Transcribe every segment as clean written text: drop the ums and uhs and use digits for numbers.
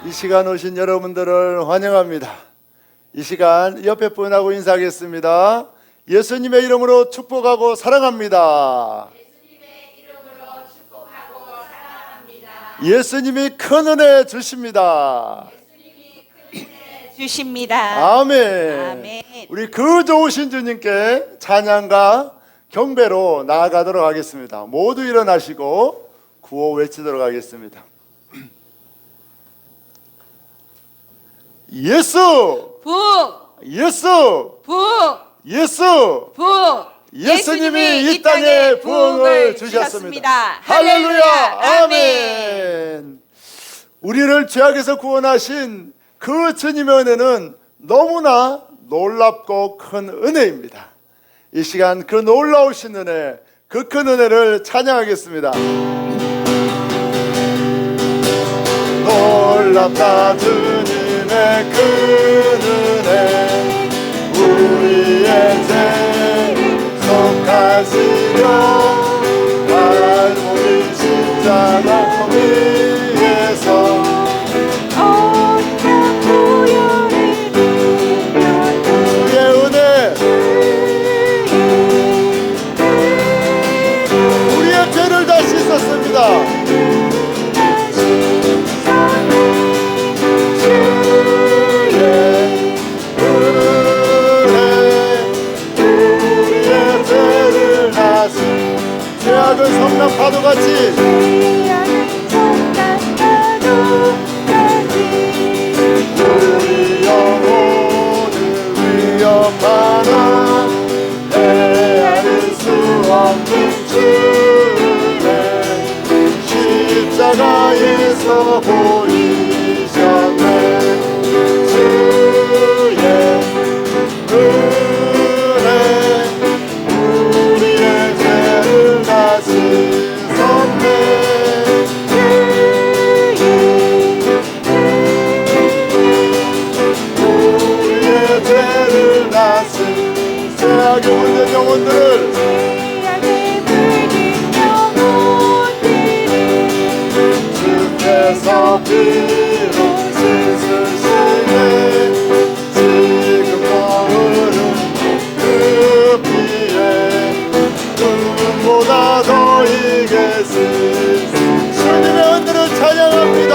이 시간 오신 여러분들을 환영합니다. 이 시간 옆에 분하고 인사하겠습니다. 예수님의 이름으로 축복하고 사랑합니다. 예수님이 큰 은혜 주십니다. 아멘. 아멘. 우리 그 좋으신 주님께 찬양과 경배로 나아가도록 하겠습니다. 모두 일어나시고 구호 외치도록 하겠습니다. 예수! 부! 예수! 부! 예수! 부! 예수님이 이 땅에 부흥을 주셨습니다. 할렐루야! 아멘. 우리를 죄악에서 구원하신 그 주님의 은혜는 너무나 놀랍고 큰 은혜입니다. 이 시간 그 놀라우신 은혜, 그 큰 은혜를 찬양하겠습니다. 놀랍다 주님의 큰 은혜, 우리의 죄를 속하시려 갈보리 십자가 위에서 주의 은혜, 우리의 죄를 다 씻었습니다. 죄악은 성난 파도같이 우리 영혼을 위협하나 헤아릴 수 없는 주의 십자가에서 보이셨네. 주의 은혜 우리의 죄를 다 씻었네. 우리의 죄를 다 씻은 죄악에 물든 영혼들을 주께서 피로 씻으시네. 지금 머무는 그 피에 눈보다 더 이게 쓰신 주님의 은혜를 찬양합니다.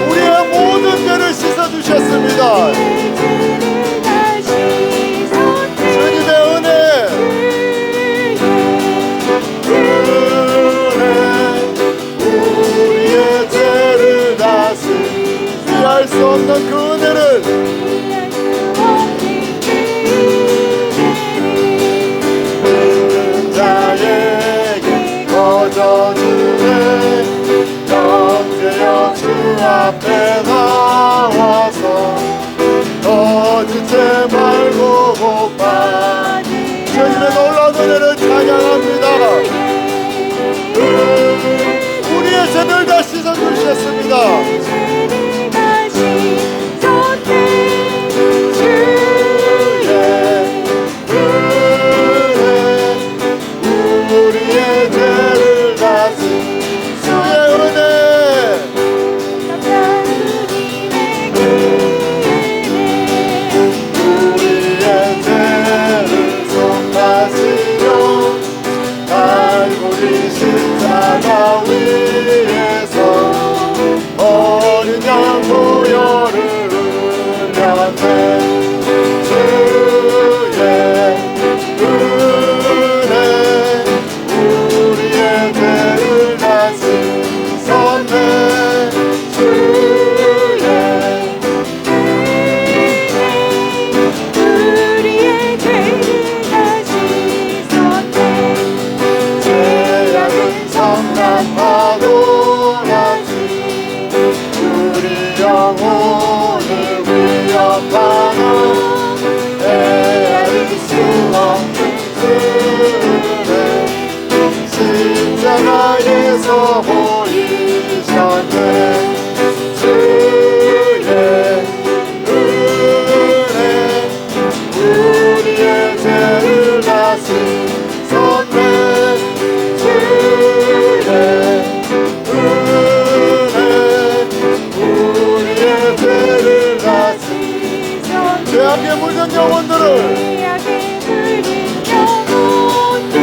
우리의 모든 죄를 씻어주셨습니다. 주님의 은혜, 우리의 죄를 다시 피할 수 없는 그 은혜를 믿는 자에게 거저주네. 영죄여 주 앞에 나와서 거짓죄 말고 복받 주님의 놀라운 은혜를 찬양합니다. 우리의 죄를 다 씻어주셨습니다. 우리의 죄를 다시 주의 은혜, 우리의 죄를 속하시려 갈보리 십자가 위에서 영혼들을 죄악에 물든 영혼들을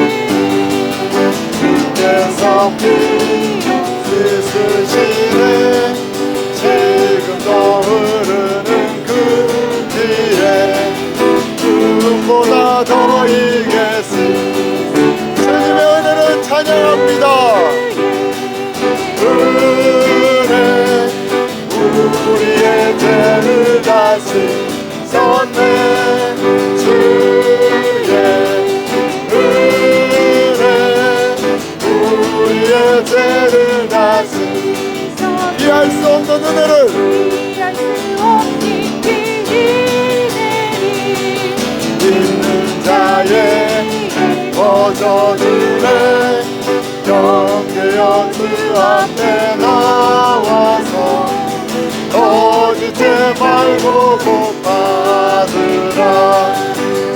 주께서 피 씻으시네. 지금도 흐르는 그 피에 눈보다 더 이겠으. 주님의 은혜를 찬양합니다. 은혜 우리의 죄를 다시 섰네. 주의 은혜 우리의 죄를 다시 이해할 수 없는 은혜를 이해할 수 없는 그 은혜를 있는 자의 거저들의 경계여 주 앞에 나와서 거짓대 말고 곧 받으라.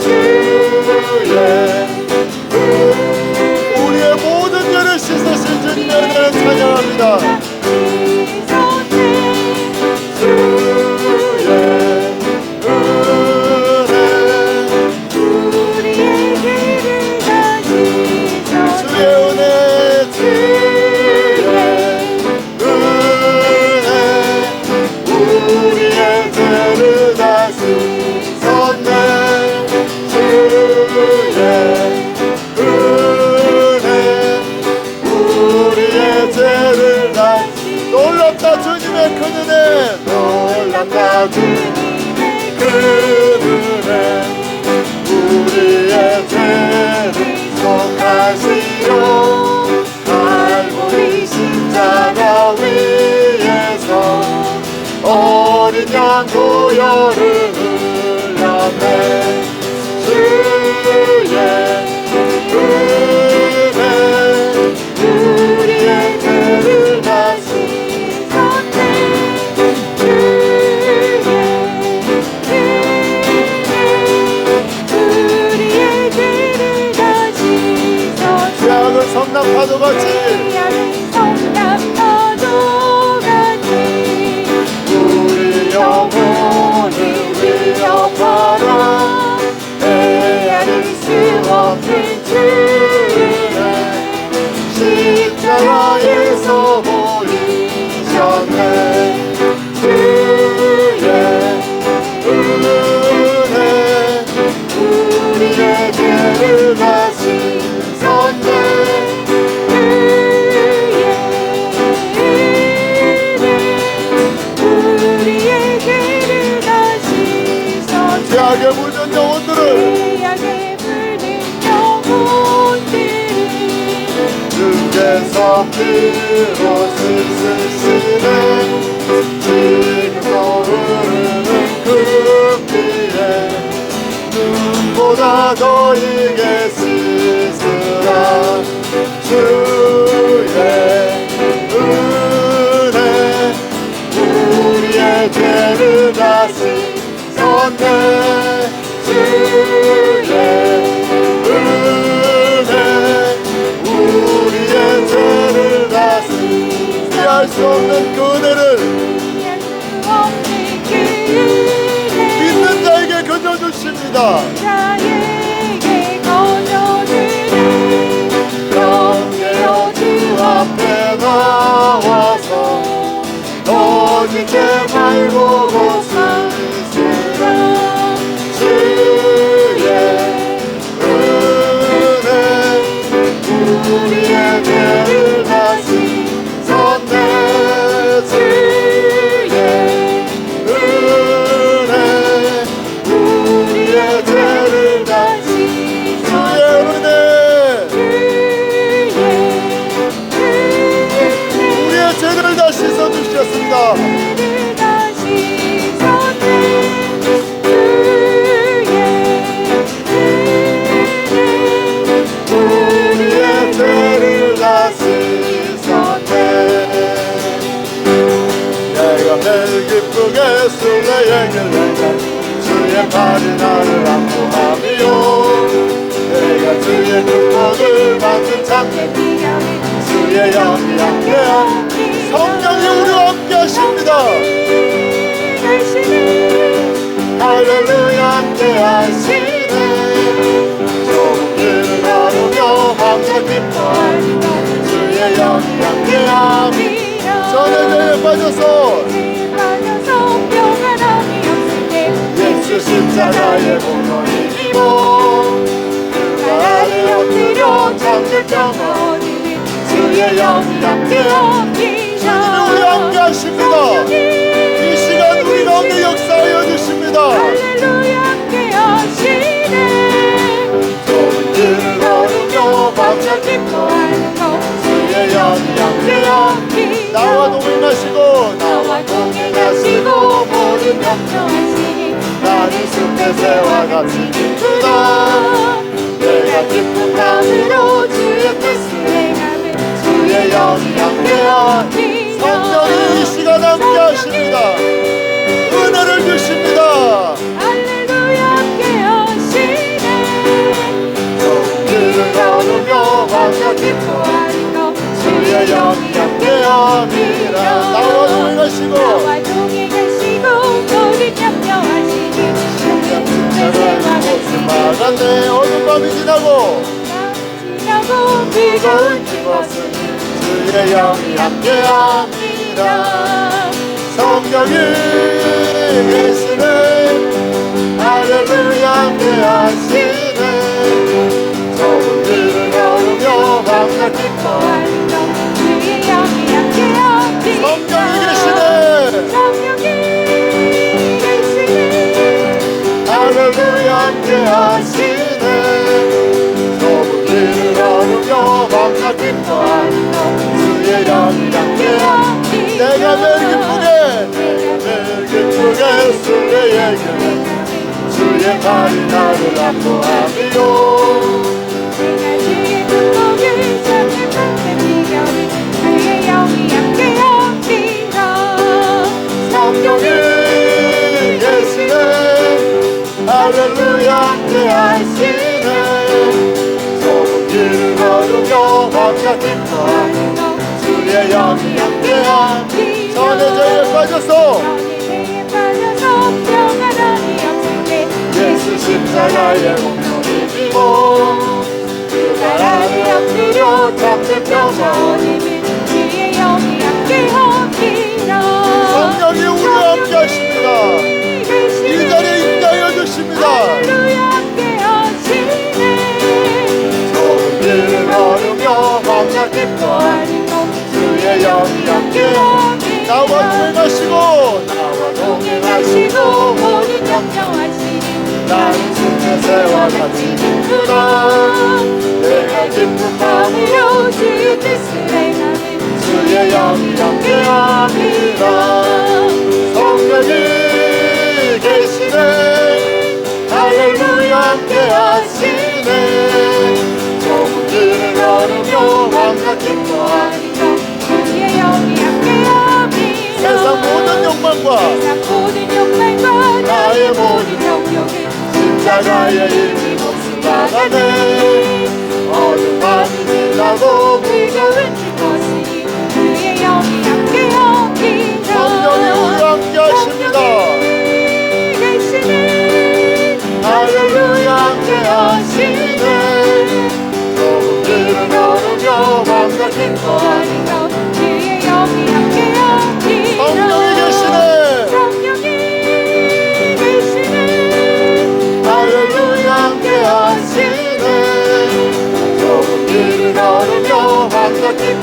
주의 우리의 모든 죄를 씻으신 주님의 은혜를 찬양합니다. 주의 은혜 우리의 죄를 다 씻어 주의 은혜 주의 은혜 우리의 죄를 다시 섰네. 주의 은혜 우리의 죄를 다시 놀랍다. 주님의 큰 은혜 놀랍다. 주님의 큰 은혜 우리의 죄를 속하시려 갈보리 십자가 위에서 어린 양 보혈을 흘렸네. 주의 은혜 우리의 죄를 다시 섰네. 우리의 죄를 다 씻어 죄악은 성난 파도같이 죄악은 성난 파도같이 우리 영혼을 위협하라. 헤아릴 수 없는 주의 십자가에서 보이셨네. 주의 은혜 우리의 죄를 다시 섰네. 우리의 죄를 다 씻어 죄악에 물든 영혼들을 죄악에 물든 영혼들을 주께서 피로 씻으시네. 지금도 흐르는 그 피에 눈보다 더 이게 씻으라. 주의 은혜 우리의 죄를 다시 섰네. 주의 은혜 우리의 죄를 다시 이해할 수 없는 그 은혜를 이해할 수 없는 그 은혜 믿는 자에게 거저 주십니다. 자에게 거저주는 경계여 주 앞에 나와서 거짓대 말고 고스스라. 주의 은혜 우리의 죄를 다시 섰네. 주의 은혜 우리의 죄를 다시 주의 은혜 우리의 죄를 다 씻어주셨습니다. 우리의 죄를 다 씻었네. 내가 매일 기쁘게 술래의 길 내가 주의 팔이 나를 안고하며 내가 주의 축복을 받는 참내 주의 영이 함께한 성령이 우리와 함께 하십니다. 할렐루야 함께하시네 좁은 길을 걸으며 항상 기뻐하리라 주의 영이 함께함이라 전해져에 빠져서 평안함이 없을 때 예수 십자가의 공로를 입어 그 아래 엎드려 잠들 평안 주의 영이 함께합니다 우리 함께하십니다 이 시간 우리 가운데 역사하여 주십니다 할렐루야 함께하시네 좁은 길을 걸으며 밤새 기뻐하는 것 주의 영이 함께합니다 나와 동행하시고 동행하시고 모든 걱정하시니 나는 숲의 새와 같이 기쁘다 내가 기쁜 마음으로 주의 뜻을 행하는 주의 영이 함께하니 성령이 이 시간 함께하십니다 은혜를 주십니다 할렐루야 함께하시네 좁은 길을 걸으며 밤새 기뻐하는 것 주의 영이 함께함이라 나와 동행하시고 동행하시고 모든 염려하시니 십자가의 못을 막았네 어두운 밤이 지나고 지나고 무거운 것은 주의 영이 함께합니다 성령이 계시네 할렐루야 함께하시네 좁은 길을 걸으며 밤낮 기뻐하는 주의 영이 함께하니 성령이 계시네 성령이 계시네 할렐루야 함께하시네 좁은 길을 걸으며 밤낮 기뻐하는 주의 영이 함께하니 내가 매일 기쁘게 주의 얘기를 주의 말이 나를 안보하리요 내가 주의 눈목을 잡는 밤새 비결이 주의 영이 함께합니다 성령이 계시네 할렐루야 함께하시네 좁은 길을 걸으며 밤낮 기뻐하는 주의 영이 함께하니 전해져에 빠져서 평안함이 없을 때 예수 십자가의 공로를 입어 그 아래 엎드려 잠든 평안 주의 영이 함께합니다 성령이 우리와 함께하십니다 이 자리에 임하여 주십니다 할렐루야 함께하시네 좁은 길을 걸으며 밤낮 기뻐하는 주의 영이 함께하니 나와 동행하시고 모든 걱정하시니 나는 숲의 새와 같이 기쁘다 내가 기쁜 마음으로 주의 뜻을 행하는 주의 영이 함께합니다 성령이 계시네 할렐루야 함께하시네 좁은 길을 걸으며 밤낮 기뻐하는 주의 영이 함께합니다 세상 모든 욕망과 모든 욕망과 나의 모든 정욕은 십자가의 일이 몫을 받아내 어둠 밤이 지나고 무거운 것이니 주의 영이 함께합니다 성령이 우리와 함께하십니다 계시네 할렐루야 함께하시네 좁은 길을 걸으며 밤낮 기뻐하는 주의 영이 함께합니다 성령이 계시네 성령이 계시네 할렐루야 함께하시네 좁은 길을 걸으며 밤낮 기뻐하는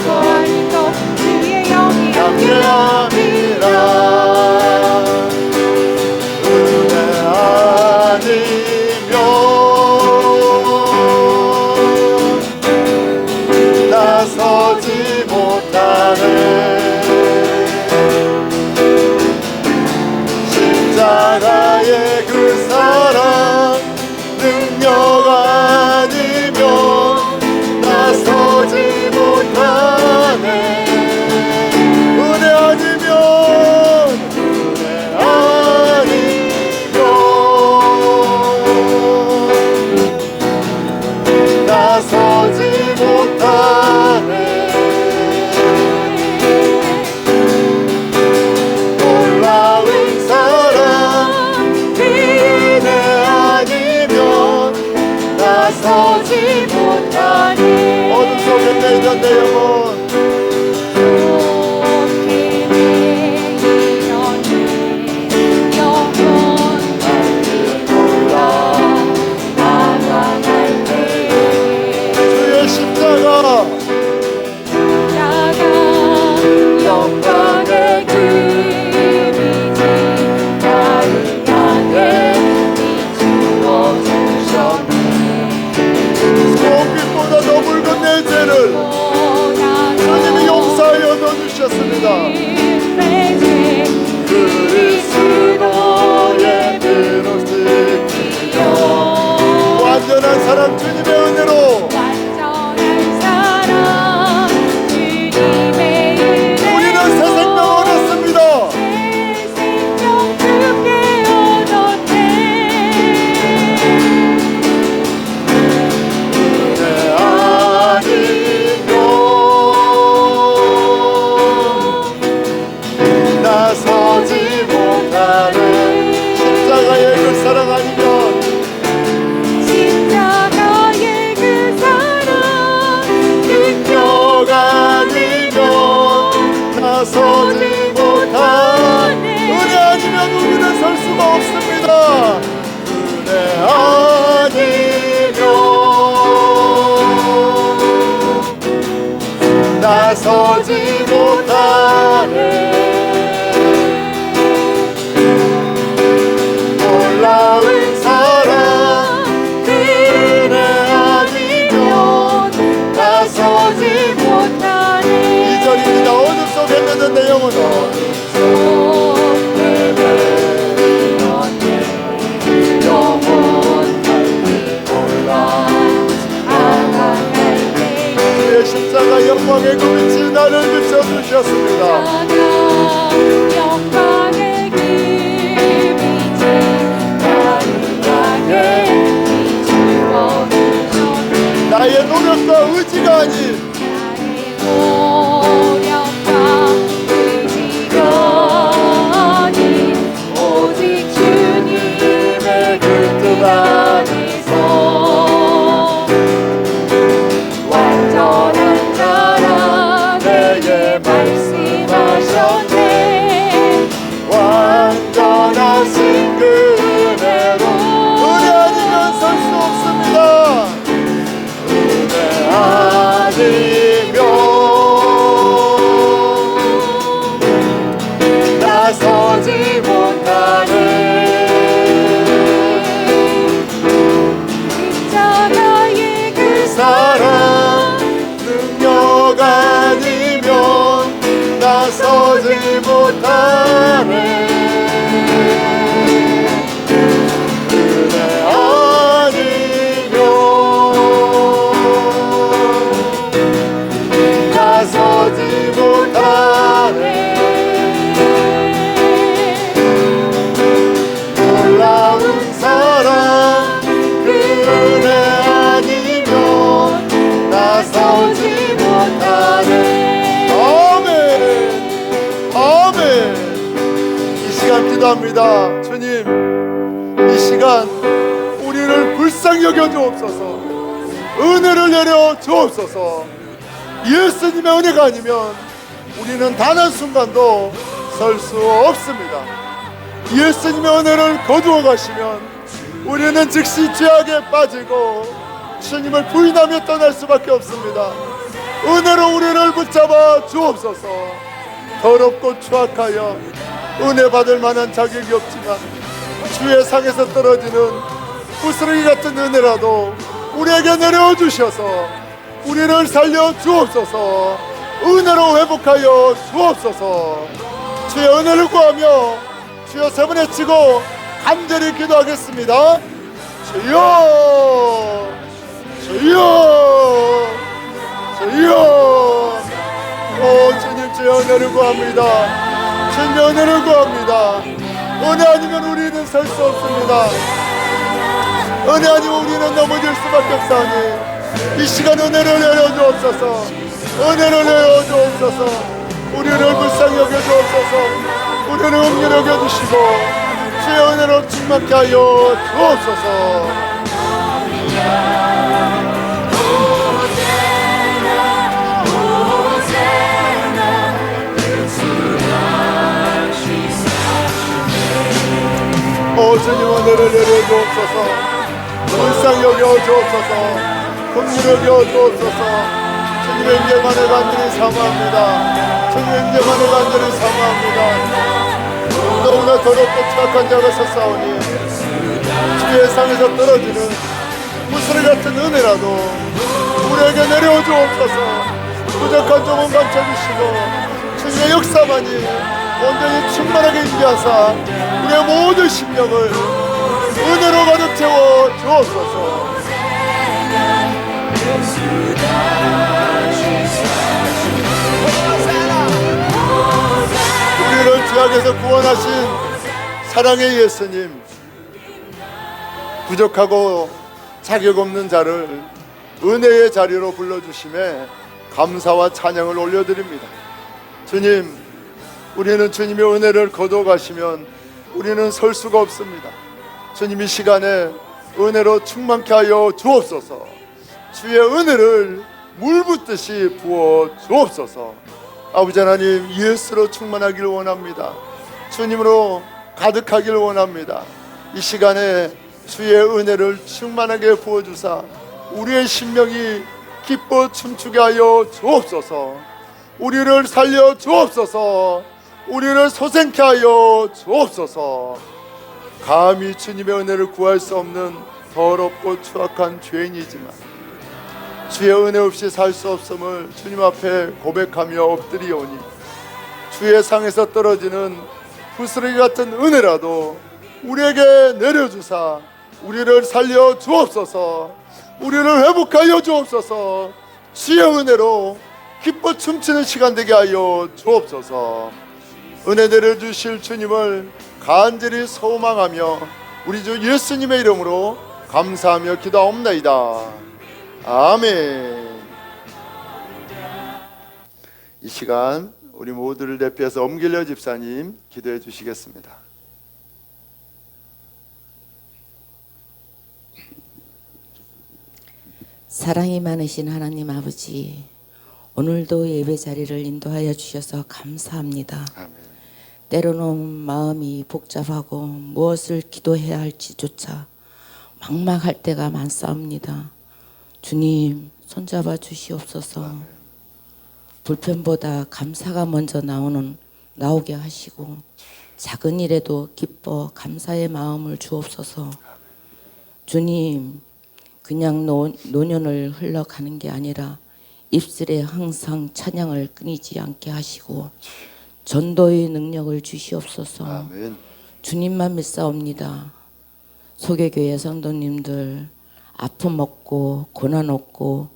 나서지 못한 은혜 아니면 우리는 설 수가 없습니다. 은혜 아니면 나서지 못하네. 놀라운 사랑 은혜 아니면 나서지 못하네. 2절입니다. 어둠 속 헤매는 내 영혼은 주의 십자가 영광의 그 빛이 나를 비춰주셨습니다. 영광의 그 빛이 나를 향해 비추어주셨네. 나의 노력과 의지가 아닌 노력과 의지가 아닌 오직 주님의 그 뜻 안에서 완전한 자라 내게 말씀하셨네. 완전하신 그 은혜로 은혜 아니면 설 수 없습니다. 은혜 아니면 나서지 못하네. 십자가의 그 사랑 능력 아니면 나서지 못하네. 은혜 아니면 나서지 못하네. 놀라운 사랑 그 은혜 아니면 나서지 못하네. 아멘 아멘. 이 시간 기도합니다. 주님, 이 시간 우리를 불쌍히 여겨 주옵소서. 은혜를 내려 주옵소서. 예수님의 은혜가 아니면 우리는 단 한순간도 설 수 없습니다. 예수님의 은혜를 거두어 가시면 우리는 즉시 죄악에 빠지고 주님을 부인하며 떠날 수밖에 없습니다. 은혜로 우리를 붙잡아 주옵소서. 더럽고 추악하여 은혜 받을 만한 자격이 없지만 주의 상에서 떨어지는 부스러기 같은 은혜라도 우리에게 내려주셔서 우리를 살려 주옵소서. 은혜로 회복하여 주옵소서. 주의 은혜를 구하며 주여 세 번 외치고 간절히 기도하겠습니다. 주여 주여 주여. 오 주님, 주의 은혜를 구합니다. 주님의 은혜를 구합니다. 은혜 아니면 우리는 설 수 없습니다. 은혜 아니면 우리는 넘어질 수밖에 없사오니 이 시간 은혜를 내려주옵소서. 은혜를 내려주옵소서. 우리를 불쌍히 여겨주옵소서. 우리를 긍휼히 여겨주시고 주의 은혜로 충만케 하여 주옵소서. 오 주님, 은혜를 내려주옵소서. 불쌍히 여겨주옵소서. 긍휼히 여겨주옵소서. 주님의 임재만을 간절히 사모합니다. 주님의 임재만을 간절히 사모합니다. 너무나 더럽고 추악한 자가 섰사오니 주의 상에서 떨어지는 무스리 같은 은혜라도 우리에게 내려주옵소서. 부족한 점은 감춰주시고 주님의 역사만이 온전히 충만하게 임재하사 우리의 모든 심령을 은혜로 가득 채워 주옵소서. 우리를 죄악에서 구원하신 사랑의 예수님, 부족하고 자격 없는 자를 은혜의 자리로 불러주심에 감사와 찬양을 올려드립니다. 주님, 우리는 주님의 은혜를 거둬가시면 우리는 설 수가 없습니다. 주님, 이 시간에 은혜로 충만케 하여 주옵소서. 주의 은혜를 물 붓듯이 부어 주옵소서. 아버지 하나님, 예수로 충만하길 원합니다. 주님으로 가득하길 원합니다. 이 시간에 주의 은혜를 충만하게 부어주사 우리의 심령이 기뻐 춤추게 하여 주옵소서. 우리를 살려 주옵소서. 우리를 소생케 하여 주옵소서. 감히 주님의 은혜를 구할 수 없는 더럽고 추악한 죄인이지만 주의 은혜 없이 살 수 없음을 주님 앞에 고백하며 엎드리오니 주의 상에서 떨어지는 부스러기 같은 은혜라도 우리에게 내려주사 우리를 살려 주옵소서. 우리를 회복하여 주옵소서. 주의 은혜로 기뻐 춤추는 시간 되게 하여 주옵소서. 은혜 내려주실 주님을 간절히 소망하며 우리 주 예수님의 이름으로 감사하며 기도하옵나이다. 아멘. 이 시간 우리 모두를 대표해서 엄길려 집사님 기도해 주시겠습니다. 사랑이 많으신 하나님 아버지, 오늘도 예배 자리를 인도하여 주셔서 감사합니다. 아멘. 때로는 마음이 복잡하고 무엇을 기도해야 할지조차 막막할 때가 많사옵니다. 주님 손잡아 주시옵소서. 불편보다 감사가 먼저 나오게 하시고 작은 일에도 기뻐 감사의 마음을 주옵소서. 주님, 그냥 노년을 흘러가는 게 아니라 입술에 항상 찬양을 끊이지 않게 하시고 전도의 능력을 주시옵소서. 아멘. 주님만 믿사옵니다. 소개교회 성도님들 아픔 없고 고난 없고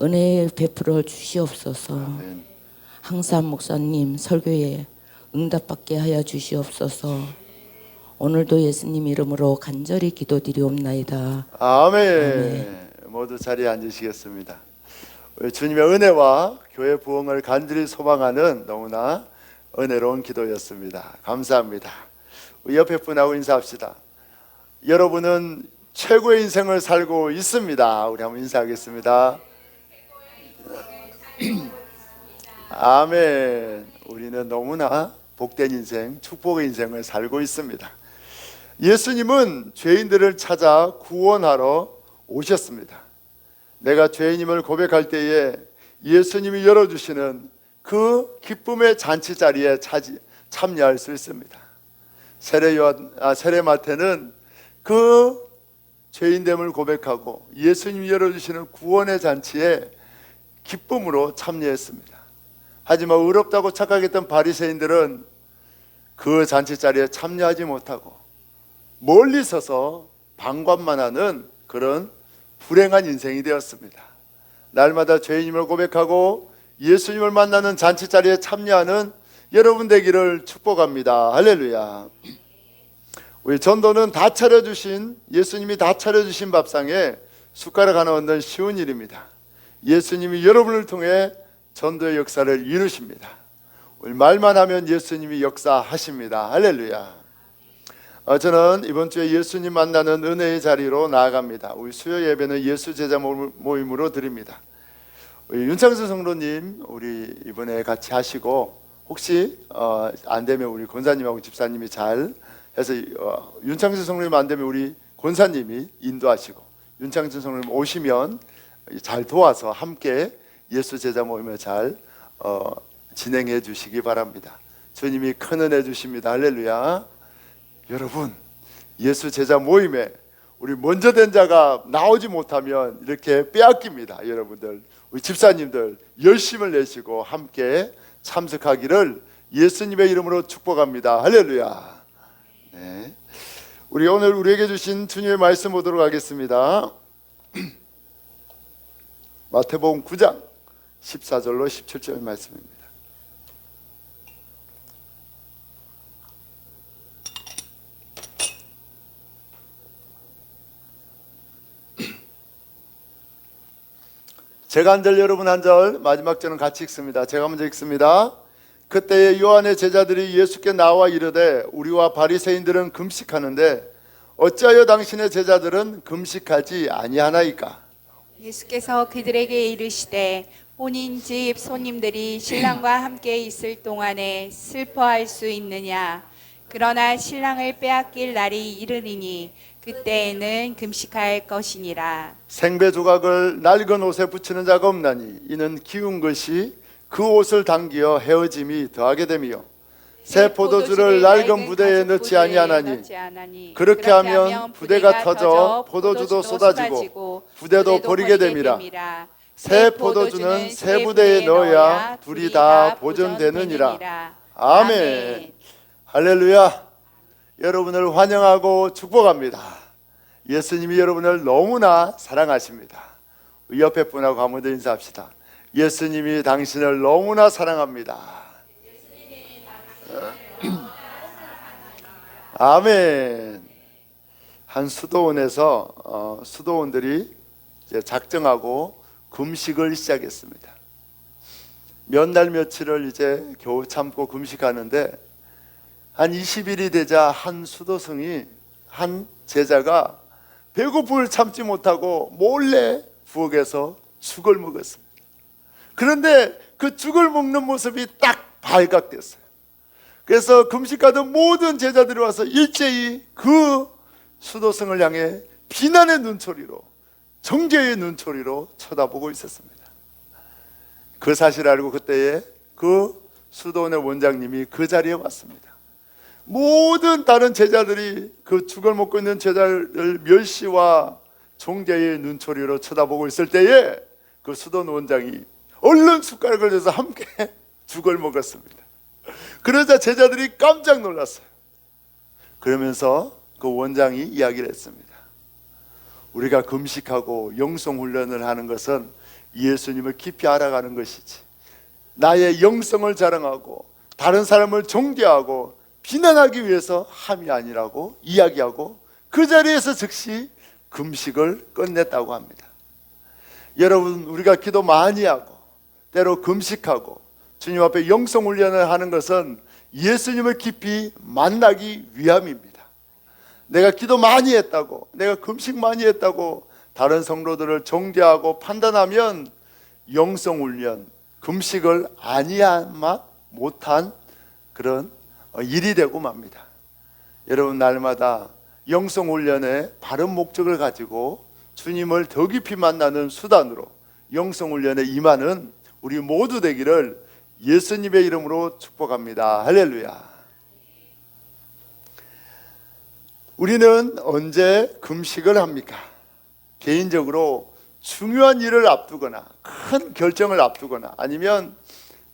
은혜 베풀어 주시옵소서. 아멘. 항상 목사님 설교에 응답받게 하여 주시옵소서. 오늘도 예수님 이름으로 간절히 기도드리옵나이다. 아멘. 모두 자리에 앉으시겠습니다. 우리 주님의 은혜와 교회 부흥을 간절히 소망하는 너무나 은혜로운 기도였습니다. 감사합니다. 우리 옆에 분하고 인사합시다. 여러분은 최고의 인생을 살고 있습니다. 우리 한번 인사하겠습니다. 아멘. 우리는 너무나 복된 인생, 축복의 인생을 살고 있습니다. 예수님은 죄인들을 찾아 구원하러 오셨습니다. 내가 죄인임을 고백할 때에 예수님이 열어주시는 그 기쁨의 잔치자리에 참여할 수 있습니다. 세례마태는 그 죄인됨을 고백하고 예수님이 열어주시는 구원의 잔치에 기쁨으로 참여했습니다. 하지만 의롭다고 착각했던 바리새인들은 그 잔치자리에 참여하지 못하고 멀리 서서 방관만 하는 그런 불행한 인생이 되었습니다. 날마다 죄인임을 고백하고 예수님을 만나는 잔치자리에 참여하는 여러분 되기를 축복합니다. 할렐루야. 우리 전도는 다 차려주신, 예수님이 다 차려주신 밥상에 숟가락 하나 얹는 쉬운 일입니다. 예수님이 여러분을 통해 전도의 역사를 이루십니다. 우리 말만 하면 예수님이 역사하십니다. 할렐루야. 저는 이번 주에 예수님 만나는 은혜의 자리로 나아갑니다. 우리 수요 예배는 예수 제자 모임으로 드립니다. 우리 윤창수 성도님 우리 이번에 같이 하시고 혹시 안 되면 우리 권사님하고 집사님이 잘 해서 윤창수 성도님 안 되면 우리 권사님이 인도하시고 윤창수 성도님 오시면 잘 도와서 함께 예수 제자 모임을 잘 진행해 주시기 바랍니다. 주님이 큰 은혜 주십니다. 할렐루야. 여러분, 예수 제자 모임에 우리 먼저 된 자가 나오지 못하면 이렇게 빼앗깁니다. 여러분들, 우리 집사님들 열심을 내시고 함께 참석하기를 예수님의 이름으로 축복합니다. 할렐루야. 네. 우리 오늘 우리에게 주신 주님의 말씀 보도록 하겠습니다. 마태복음 9장 14절로 17절 말씀입니다. 제가 한 절 여러분 한 절, 마지막 절은 같이 읽습니다. 제가 먼저 읽습니다. 그때에 요한의 제자들이 예수께 나와 이르되 우리와 바리새인들은 금식하는데 어찌하여 당신의 제자들은 금식하지 아니하나이까? 예수께서 그들에게 이르시되 혼인 집 손님들이 신랑과 함께 있을 동안에 슬퍼할 수 있느냐? 그러나 신랑을 빼앗길 날이 이르리니 그때에는 금식할 것이니라. 생배 조각을 낡은 옷에 붙이는 자가 없나니 이는 기운 것이 그 옷을 당기어 헤어짐이 더하게 되며 새 포도주를 낡은 부대에 넣지 아니하나니 그렇게 하면 부대가 터져 포도주도 쏟아지고 부대도 버리게 됨이라. 새 포도주는 새 부대에 넣어야 둘이 다 보존되느니라. 아멘. 할렐루야. 여러분을 환영하고 축복합니다. 예수님이 여러분을 너무나 사랑하십니다. 옆에 분하고 한 번 더 인사합시다. 예수님이 당신을 너무나 사랑합니다. 아멘. 한 수도원에서 수도원들이 이제 작정하고 금식을 시작했습니다. 몇 날 며칠을 이제 겨우 참고 금식하는데 한 20일이 되자 한 수도승이 한 제자가 배고픔을 참지 못하고 몰래 부엌에서 죽을 먹었습니다. 그런데 그 죽을 먹는 모습이 딱 발각됐어요. 그래서 금식하던 모든 제자들이 와서 일제히 그 수도승을 향해 비난의 눈초리로, 정죄의 눈초리로 쳐다보고 있었습니다. 그 사실을 알고 그때에 그 수도원의 원장님이 그 자리에 왔습니다. 모든 다른 제자들이 그 죽을 먹고 있는 제자를 멸시와 정죄의 눈초리로 쳐다보고 있을 때에 그 수도원 원장이 얼른 숟가락을 들어서 함께 죽을 먹었습니다. 그러자 제자들이 깜짝 놀랐어요. 그러면서 그 원장이 이야기를 했습니다. 우리가 금식하고 영성훈련을 하는 것은 예수님을 깊이 알아가는 것이지, 나의 영성을 자랑하고 다른 사람을 정죄하고 비난하기 위해서 함이 아니라고 이야기하고 그 자리에서 즉시 금식을 끝냈다고 합니다. 여러분, 우리가 기도 많이 하고 때로 금식하고 주님 앞에 영성훈련을 하는 것은 예수님을 깊이 만나기 위함입니다. 내가 기도 많이 했다고, 내가 금식 많이 했다고 다른 성도들을 정죄하고 판단하면 영성훈련, 금식을 아니야마 못한 그런 일이 되고 맙니다. 여러분, 날마다 영성훈련의 바른 목적을 가지고 주님을 더 깊이 만나는 수단으로 영성훈련에 임하는 우리 모두 되기를 예수님의 이름으로 축복합니다. 할렐루야. 우리는 언제 금식을 합니까? 개인적으로 중요한 일을 앞두거나 큰 결정을 앞두거나 아니면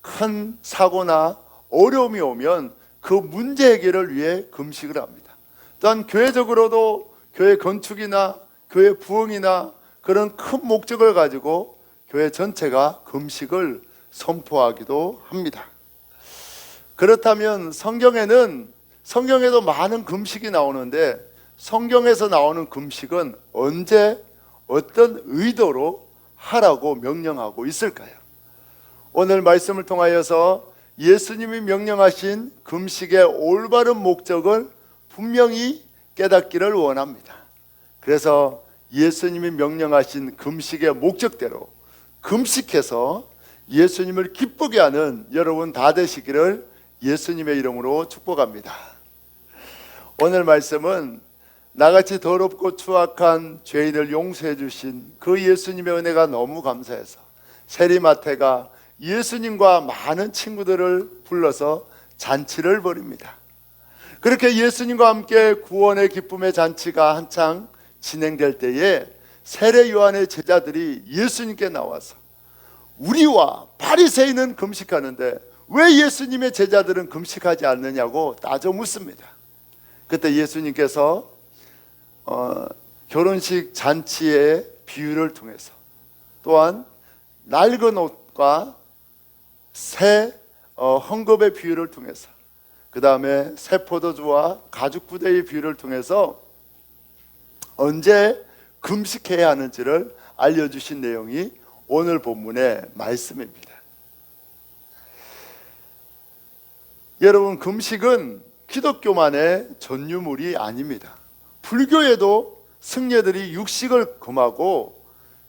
큰 사고나 어려움이 오면 그 문제 해결을 위해 금식을 합니다. 또한 교회적으로도 교회 건축이나 교회 부흥이나 그런 큰 목적을 가지고 교회 전체가 금식을 선포하기도 합니다. 그렇다면 성경에도 많은 금식이 나오는데 성경에서 나오는 금식은 언제 어떤 의도로 하라고 명령하고 있을까요? 오늘 말씀을 통하여서 예수님이 명령하신 금식의 올바른 목적을 분명히 깨닫기를 원합니다. 그래서 예수님이 명령하신 금식의 목적대로 금식해서 예수님을 기쁘게 하는 여러분 다 되시기를 예수님의 이름으로 축복합니다. 오늘 말씀은 나같이 더럽고 추악한 죄인을 용서해 주신 그 예수님의 은혜가 너무 감사해서 세리마태가 예수님과 많은 친구들을 불러서 잔치를 벌입니다. 그렇게 예수님과 함께 구원의 기쁨의 잔치가 한창 진행될 때에 세례 요한의 제자들이 예수님께 나와서 우리와 바리새인은 금식하는데 왜 예수님의 제자들은 금식하지 않느냐고 따져 묻습니다. 그때 예수님께서 결혼식 잔치의 비유를 통해서 또한 낡은 옷과 새 헝겊의 비유를 통해서 그 다음에 새 포도주와 가죽 부대의 비유를 통해서 언제 금식해야 하는지를 알려주신 내용이 오늘 본문의 말씀입니다. 여러분, 금식은 기독교만의 전유물이 아닙니다. 불교에도 승려들이 육식을 금하고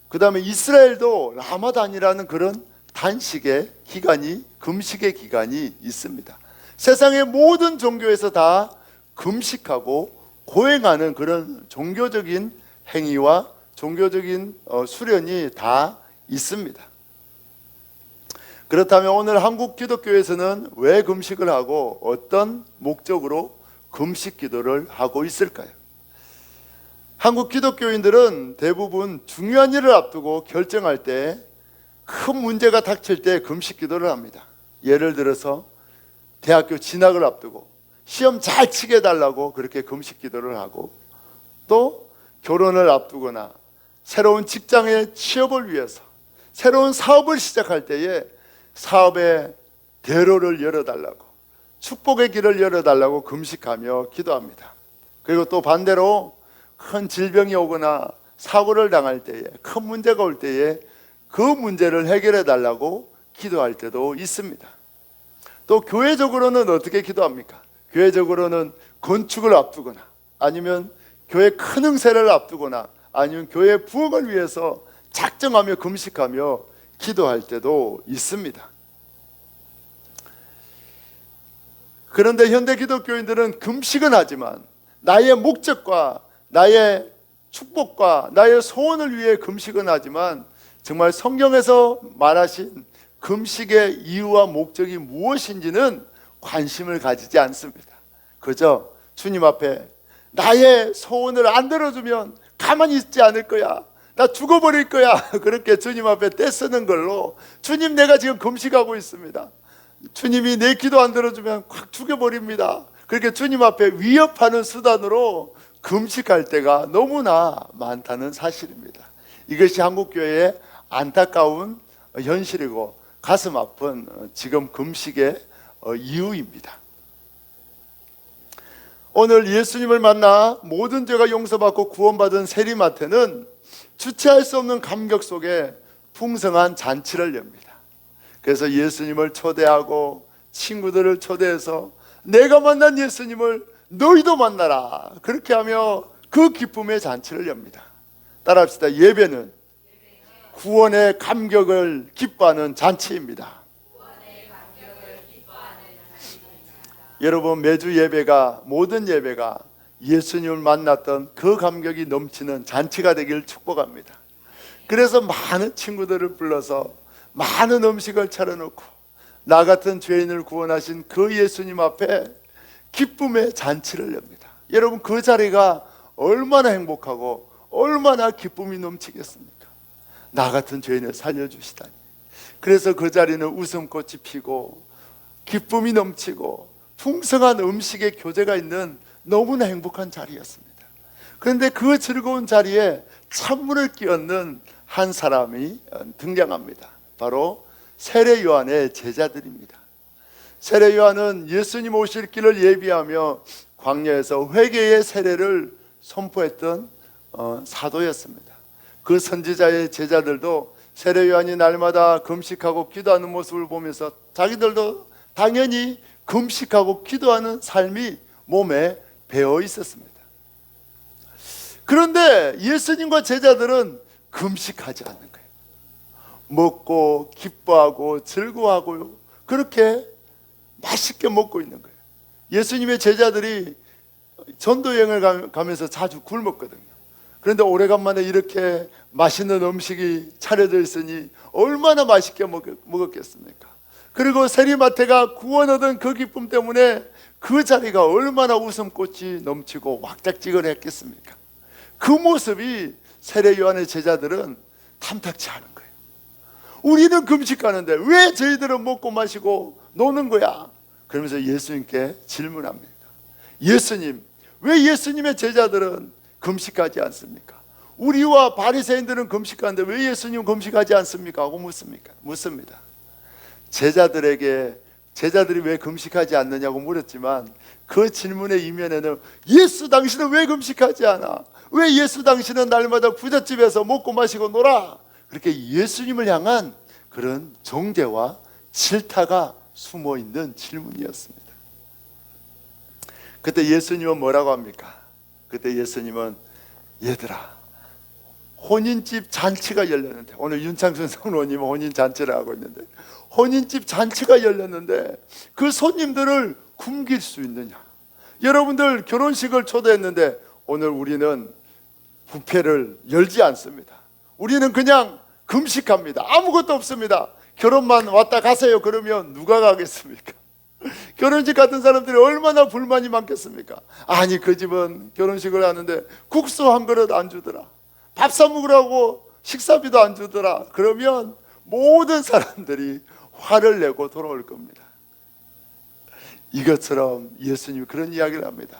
그 다음에 이스라엘도 라마단이라는 그런 단식의 기간이, 금식의 기간이 있습니다. 세상의 모든 종교에서 다 금식하고 고행하는 그런 종교적인 행위와 종교적인 수련이 다 있습니다. 그렇다면 오늘 한국 기독교에서는 왜 금식을 하고 어떤 목적으로 금식 기도를 하고 있을까요? 한국 기독교인들은 대부분 중요한 일을 앞두고 결정할 때, 큰 문제가 닥칠 때 금식 기도를 합니다. 예를 들어서 대학교 진학을 앞두고 시험 잘 치게 해달라고 그렇게 금식 기도를 하고, 또 결혼을 앞두거나 새로운 직장의 취업을 위해서 새로운 사업을 시작할 때에 사업의 대로를 열어달라고, 축복의 길을 열어달라고 금식하며 기도합니다. 그리고 또 반대로 큰 질병이 오거나 사고를 당할 때에, 큰 문제가 올 때에 그 문제를 해결해 달라고 기도할 때도 있습니다. 또 교회적으로는 어떻게 기도합니까? 교회적으로는 건축을 앞두거나, 아니면 교회 큰 행사를 앞두거나, 아니면 교회 부흥을 위해서 작정하며 금식하며 기도할 때도 있습니다. 그런데 현대 기독교인들은 금식은 하지만 나의 목적과 나의 축복과 나의 소원을 위해 금식은 하지만, 정말 성경에서 말하신 금식의 이유와 목적이 무엇인지는 관심을 가지지 않습니다. 그저 주님 앞에 나의 소원을 안 들어주면 가만히 있지 않을 거야, 나 죽어버릴 거야, 그렇게 주님 앞에 떼쓰는 걸로, 주님 내가 지금 금식하고 있습니다, 주님이 내 기도 안 들어주면 확 죽여버립니다, 그렇게 주님 앞에 위협하는 수단으로 금식할 때가 너무나 많다는 사실입니다. 이것이 한국교회의 안타까운 현실이고 가슴 아픈 지금 금식의 이유입니다. 오늘 예수님을 만나 모든 죄가 용서받고 구원받은 세리마태는 주체할 수 없는 감격 속에 풍성한 잔치를 엽니다. 그래서 예수님을 초대하고 친구들을 초대해서 내가 만난 예수님을 너희도 만나라, 그렇게 하며 그 기쁨의 잔치를 엽니다. 따라합시다. 예배는 구원의 감격을 기뻐하는 잔치입니다. 여러분, 매주 예배가, 모든 예배가 예수님을 만났던 그 감격이 넘치는 잔치가 되길 축복합니다. 그래서 많은 친구들을 불러서 많은 음식을 차려놓고 나 같은 죄인을 구원하신 그 예수님 앞에 기쁨의 잔치를 엽니다. 여러분, 그 자리가 얼마나 행복하고 얼마나 기쁨이 넘치겠습니까? 나 같은 죄인을 살려주시다니. 그래서 그 자리는 웃음꽃이 피고 기쁨이 넘치고 풍성한 음식의 교제가 있는 너무나 행복한 자리였습니다. 그런데 그 즐거운 자리에 찬물을 끼얹는 한 사람이 등장합니다. 바로 세례 요한의 제자들입니다. 세례 요한은 예수님 오실 길을 예비하며 광야에서 회개의 세례를 선포했던 사도였습니다. 그 선지자의 제자들도 세례 요한이 날마다 금식하고 기도하는 모습을 보면서 자기들도 당연히 금식하고 기도하는 삶이 몸에 배어 있었습니다. 그런데 예수님과 제자들은 금식하지 않는 거예요. 먹고 기뻐하고 즐거워하고 그렇게 맛있게 먹고 있는 거예요. 예수님의 제자들이 전도여행을 가면서 자주 굶었거든요. 그런데 오래간만에 이렇게 맛있는 음식이 차려져 있으니 얼마나 맛있게 먹었겠습니까? 그리고 세리마태가 구원 얻은 그 기쁨 때문에 그 자리가 얼마나 웃음꽃이 넘치고 왁작지근했겠습니까? 그 모습이 세례 요한의 제자들은 탐탁치 않은 거예요. 우리는 금식하는데 왜 저희들은 먹고 마시고 노는 거야? 그러면서 예수님께 질문합니다. 예수님, 왜 예수님의 제자들은 금식하지 않습니까? 우리와 바리새인들은 금식하는데 왜 예수님은 금식하지 않습니까? 하고 묻습니다. 제자들이 왜 금식하지 않느냐고 물었지만 그 질문의 이면에는 예수 당신은 왜 금식하지 않아? 왜 예수 당신은 날마다 부잣집에서 먹고 마시고 놀아? 그렇게 예수님을 향한 그런 정죄와 질타가 숨어있는 질문이었습니다. 그때 예수님은 뭐라고 합니까? 그때 예수님은 얘들아, 혼인집 잔치가 열렸는데, 오늘 윤창순 성로님 혼인잔치를 하고 있는데, 혼인집 잔치가 열렸는데 그 손님들을 굶길 수 있느냐? 여러분들 결혼식을 초대했는데 오늘 우리는 뷔페를 열지 않습니다. 우리는 그냥 금식합니다. 아무것도 없습니다. 결혼만 왔다 가세요 그러면 누가 가겠습니까? 결혼식 같은 사람들이 얼마나 불만이 많겠습니까? 아니, 그 집은 결혼식을 하는데 국수 한 그릇 안 주더라, 밥 사 먹으라고 식사비도 안 주더라. 그러면 모든 사람들이 화를 내고 돌아올 겁니다. 이것처럼 예수님이 그런 이야기를 합니다.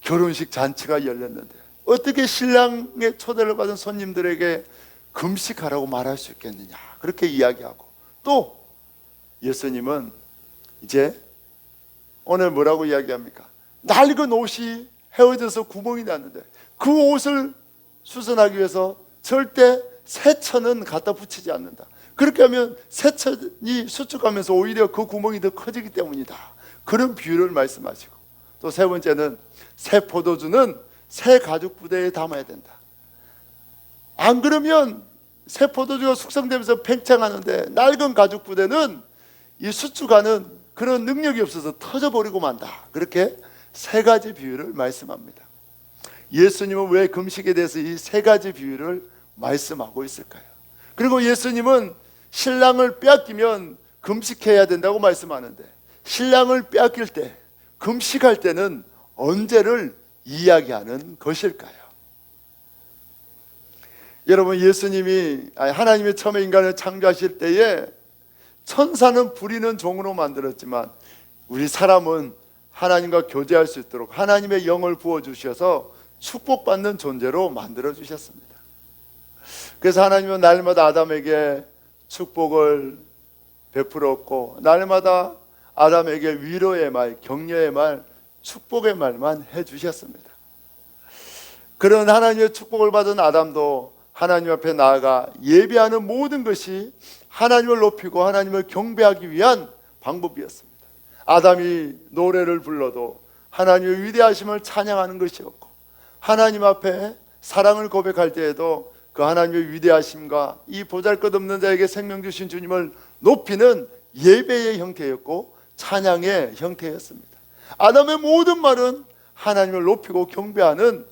결혼식 잔치가 열렸는데 어떻게 신랑의 초대를 받은 손님들에게 금식하라고 말할 수 있겠느냐, 그렇게 이야기하고, 또 예수님은 이제 오늘 뭐라고 이야기합니까? 낡은 옷이 헤어져서 구멍이 났는데 그 옷을 수선하기 위해서 절대 새천은 갖다 붙이지 않는다. 그렇게 하면 새천이 수축하면서 오히려 그 구멍이 더 커지기 때문이다. 그런 비유를 말씀하시고, 또 세 번째는 새 포도주는 새 가죽 부대에 담아야 된다. 안 그러면 새 포도주가 숙성되면서 팽창하는데 낡은 가죽 부대는 이 수축하는 그런 능력이 없어서 터져버리고 만다. 그렇게 세 가지 비유를 말씀합니다. 예수님은 왜 금식에 대해서 이 세 가지 비유를 말씀하고 있을까요? 그리고 예수님은 신랑을 빼앗기면 금식해야 된다고 말씀하는데, 신랑을 빼앗길 때, 금식할 때는 언제를 이야기하는 것일까요? 여러분, 하나님이 처음에 인간을 창조하실 때에 천사는 부리는 종으로 만들었지만 우리 사람은 하나님과 교제할 수 있도록 하나님의 영을 부어주셔서 축복받는 존재로 만들어 주셨습니다. 그래서 하나님은 날마다 아담에게 축복을 베풀었고, 날마다 아담에게 위로의 말, 격려의 말, 축복의 말만 해주셨습니다. 그런 하나님의 축복을 받은 아담도 하나님 앞에 나아가 예배하는 모든 것이 하나님을 높이고 하나님을 경배하기 위한 방법이었습니다. 아담이 노래를 불러도 하나님의 위대하심을 찬양하는 것이었고, 하나님 앞에 사랑을 고백할 때에도 그 하나님의 위대하심과 이 보잘것없는 자에게 생명 주신 주님을 높이는 예배의 형태였고 찬양의 형태였습니다. 아담의 모든 말은 하나님을 높이고 경배하는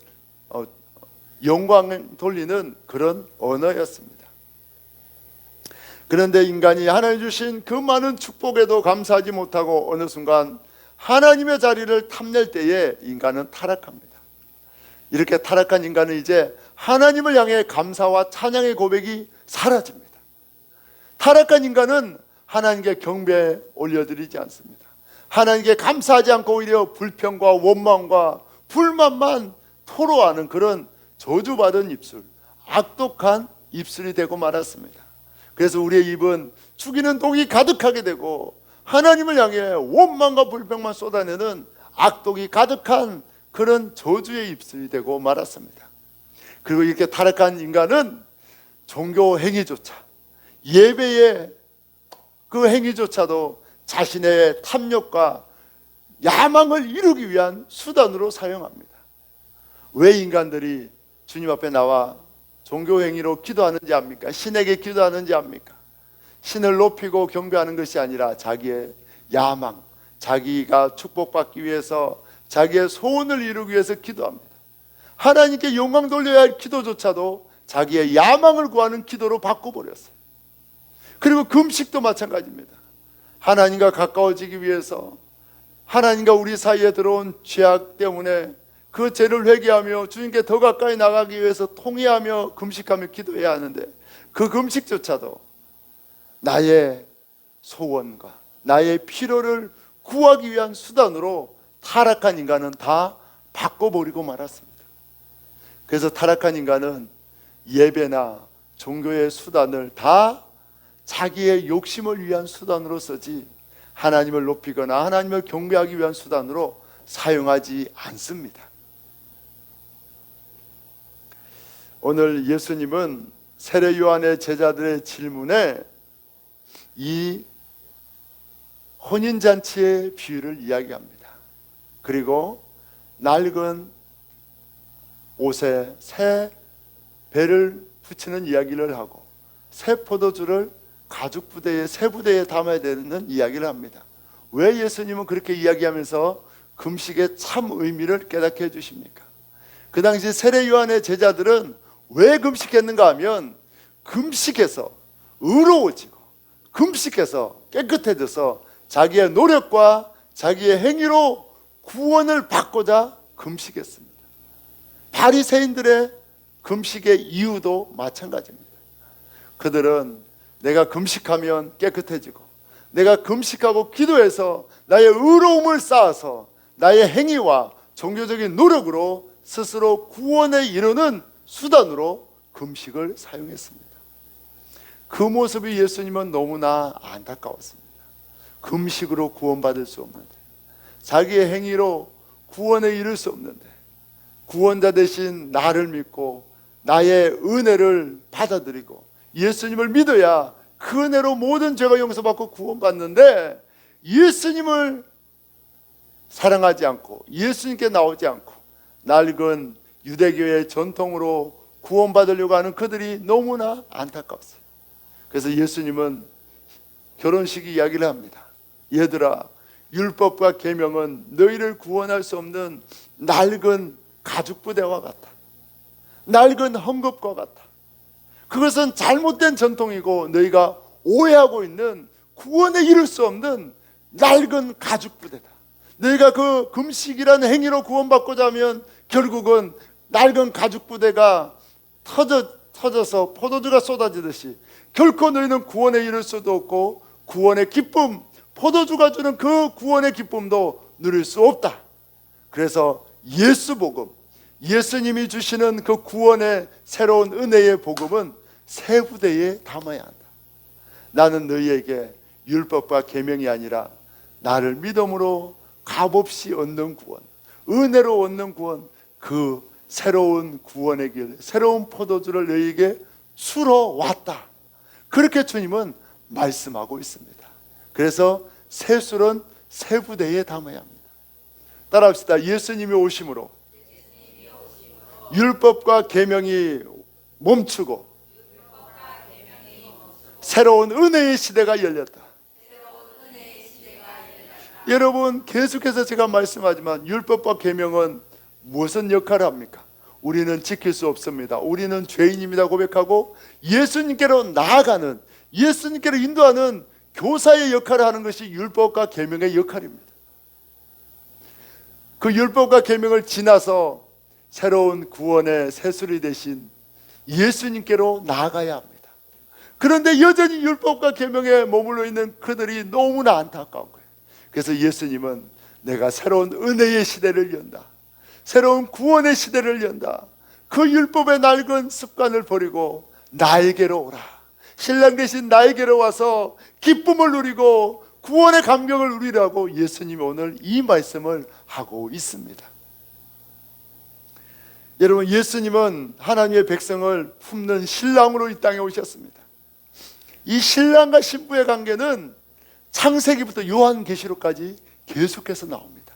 영광을 돌리는 그런 언어였습니다. 그런데 인간이 하나님 주신 그 많은 축복에도 감사하지 못하고 어느 순간 하나님의 자리를 탐낼 때에 인간은 타락합니다. 이렇게 타락한 인간은 이제 하나님을 향해 감사와 찬양의 고백이 사라집니다. 타락한 인간은 하나님께 경배에 올려드리지 않습니다. 하나님께 감사하지 않고 오히려 불평과 원망과 불만만 토로하는 그런 저주받은 입술, 악독한 입술이 되고 말았습니다. 그래서 우리의 입은 죽이는 독이 가득하게 되고 하나님을 향해 원망과 불평만 쏟아내는 악독이 가득한 그런 저주의 입술이 되고 말았습니다. 그리고 이렇게 타락한 인간은 종교 행위조차, 예배의 그 행위조차도 자신의 탐욕과 야망을 이루기 위한 수단으로 사용합니다. 왜 인간들이 주님 앞에 나와 종교 행위로 기도하는지 압니까? 신에게 기도하는지 압니까? 신을 높이고 경배하는 것이 아니라 자기의 야망, 자기가 축복받기 위해서 자기의 소원을 이루기 위해서 기도합니다. 하나님께 영광 돌려야 할 기도조차도 자기의 야망을 구하는 기도로 바꿔버렸어요. 그리고 금식도 마찬가지입니다. 하나님과 가까워지기 위해서, 하나님과 우리 사이에 들어온 죄악 때문에 그 죄를 회개하며 주님께 더 가까이 나가기 위해서 통회하며 금식하며 기도해야 하는데, 그 금식조차도 나의 소원과 나의 필요를 구하기 위한 수단으로 타락한 인간은 다 바꿔버리고 말았습니다. 그래서 타락한 인간은 예배나 종교의 수단을 다 자기의 욕심을 위한 수단으로 쓰지 하나님을 높이거나 하나님을 경배하기 위한 수단으로 사용하지 않습니다. 오늘 예수님은 세례 요한의 제자들의 질문에 이 혼인잔치의 비유를 이야기합니다. 그리고 낡은 옷에 새 배를 붙이는 이야기를 하고 새 포도주를 가죽 부대에 새 부대에 담아야 되는 이야기를 합니다. 왜 예수님은 그렇게 이야기하면서 금식의 참 의미를 깨닫게 해주십니까? 그 당시 세례 요한의 제자들은 왜 금식했는가 하면 금식해서 의로워지고 금식해서 깨끗해져서 자기의 노력과 자기의 행위로 구원을 받고자 금식했습니다. 바리새인들의 금식의 이유도 마찬가지입니다. 그들은 내가 금식하면 깨끗해지고 내가 금식하고 기도해서 나의 의로움을 쌓아서 나의 행위와 종교적인 노력으로 스스로 구원에 이르는 수단으로 금식을 사용했습니다. 그 모습이 예수님은 너무나 안타까웠습니다. 금식으로 구원받을 수 없는데, 자기의 행위로 구원에 이를 수 없는데, 구원자 대신 나를 믿고 나의 은혜를 받아들이고 예수님을 믿어야 그 은혜로 모든 죄가 용서받고 구원받는데, 예수님을 사랑하지 않고 예수님께 나오지 않고 낡은 유대교의 전통으로 구원받으려고 하는 그들이 너무나 안타까웠어요. 그래서 예수님은 결혼식 이야기를 합니다. 얘들아, 율법과 계명은 너희를 구원할 수 없는 낡은 가죽 부대와 같다. 낡은 헝겊과 같다. 그것은 잘못된 전통이고 너희가 오해하고 있는 구원에 이를 수 없는 낡은 가죽 부대다. 너희가 그 금식이라는 행위로 구원받고자 하면 결국은 낡은 가죽 부대가 터져서 포도주가 쏟아지듯이 결코 너희는 구원에 이를 수도 없고 구원의 기쁨, 포도주가 주는 그 구원의 기쁨도 누릴 수 없다. 그래서 예수 복음, 예수님이 주시는 그 구원의 새로운 은혜의 복음은 새 부대에 담아야 한다. 나는 너희에게 율법과 계명이 아니라 나를 믿음으로 값없이 얻는 구원, 은혜로 얻는 구원, 그 새로운 구원의 길, 새로운 포도주를 너희에게 주러 왔다. 그렇게 주님은 말씀하고 있습니다. 그래서 새 술은 새 부대에 담아야 합니다. 따라합시다. 예수님이 오심으로 율법과 계명이 멈추고 새로운 은혜의 시대가 열렸다. 여러분, 계속해서 제가 말씀하지만 율법과 계명은 무슨 역할을 합니까? 우리는 지킬 수 없습니다. 우리는 죄인입니다 고백하고 예수님께로 나아가는, 예수님께로 인도하는 교사의 역할을 하는 것이 율법과 계명의 역할입니다. 그 율법과 계명을 지나서 새로운 구원의 새술이 되신 예수님께로 나아가야 합니다. 그런데 여전히 율법과 계명에 머물러 있는 그들이 너무나 안타까운 거예요. 그래서 예수님은 내가 새로운 은혜의 시대를 연다, 새로운 구원의 시대를 연다. 그 율법의 낡은 습관을 버리고 나에게로 오라. 신랑 대신 나에게로 와서 기쁨을 누리고 구원의 감격을 누리라고 예수님이 오늘 이 말씀을 하고 있습니다. 여러분, 예수님은 하나님의 백성을 품는 신랑으로 이 땅에 오셨습니다. 이 신랑과 신부의 관계는 창세기부터 요한계시록까지 계속해서 나옵니다.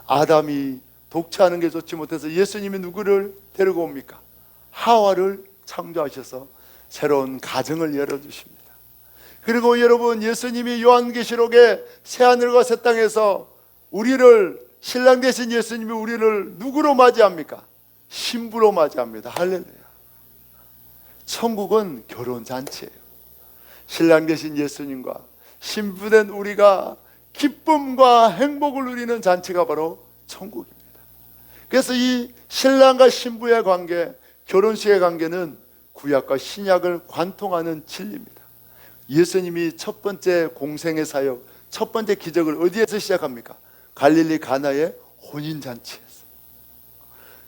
아담이 독차하는 게 좋지 못해서 예수님이 누구를 데리고 옵니까? 하와를 창조하셔서 새로운 가정을 열어주십니다. 그리고 여러분, 예수님이 요한계시록에 새하늘과 새 땅에서 우리를, 신랑 되신 예수님이 우리를 누구로 맞이합니까? 신부로 맞이합니다. 할렐루야. 천국은 결혼잔치예요. 신랑 되신 예수님과 신부된 우리가 기쁨과 행복을 누리는 잔치가 바로 천국입니다. 그래서 이 신랑과 신부의 관계, 결혼식의 관계는 구약과 신약을 관통하는 진리입니다. 예수님이 첫 번째 공생의 사역, 첫 번째 기적을 어디에서 시작합니까? 갈릴리 가나의 혼인잔치에서.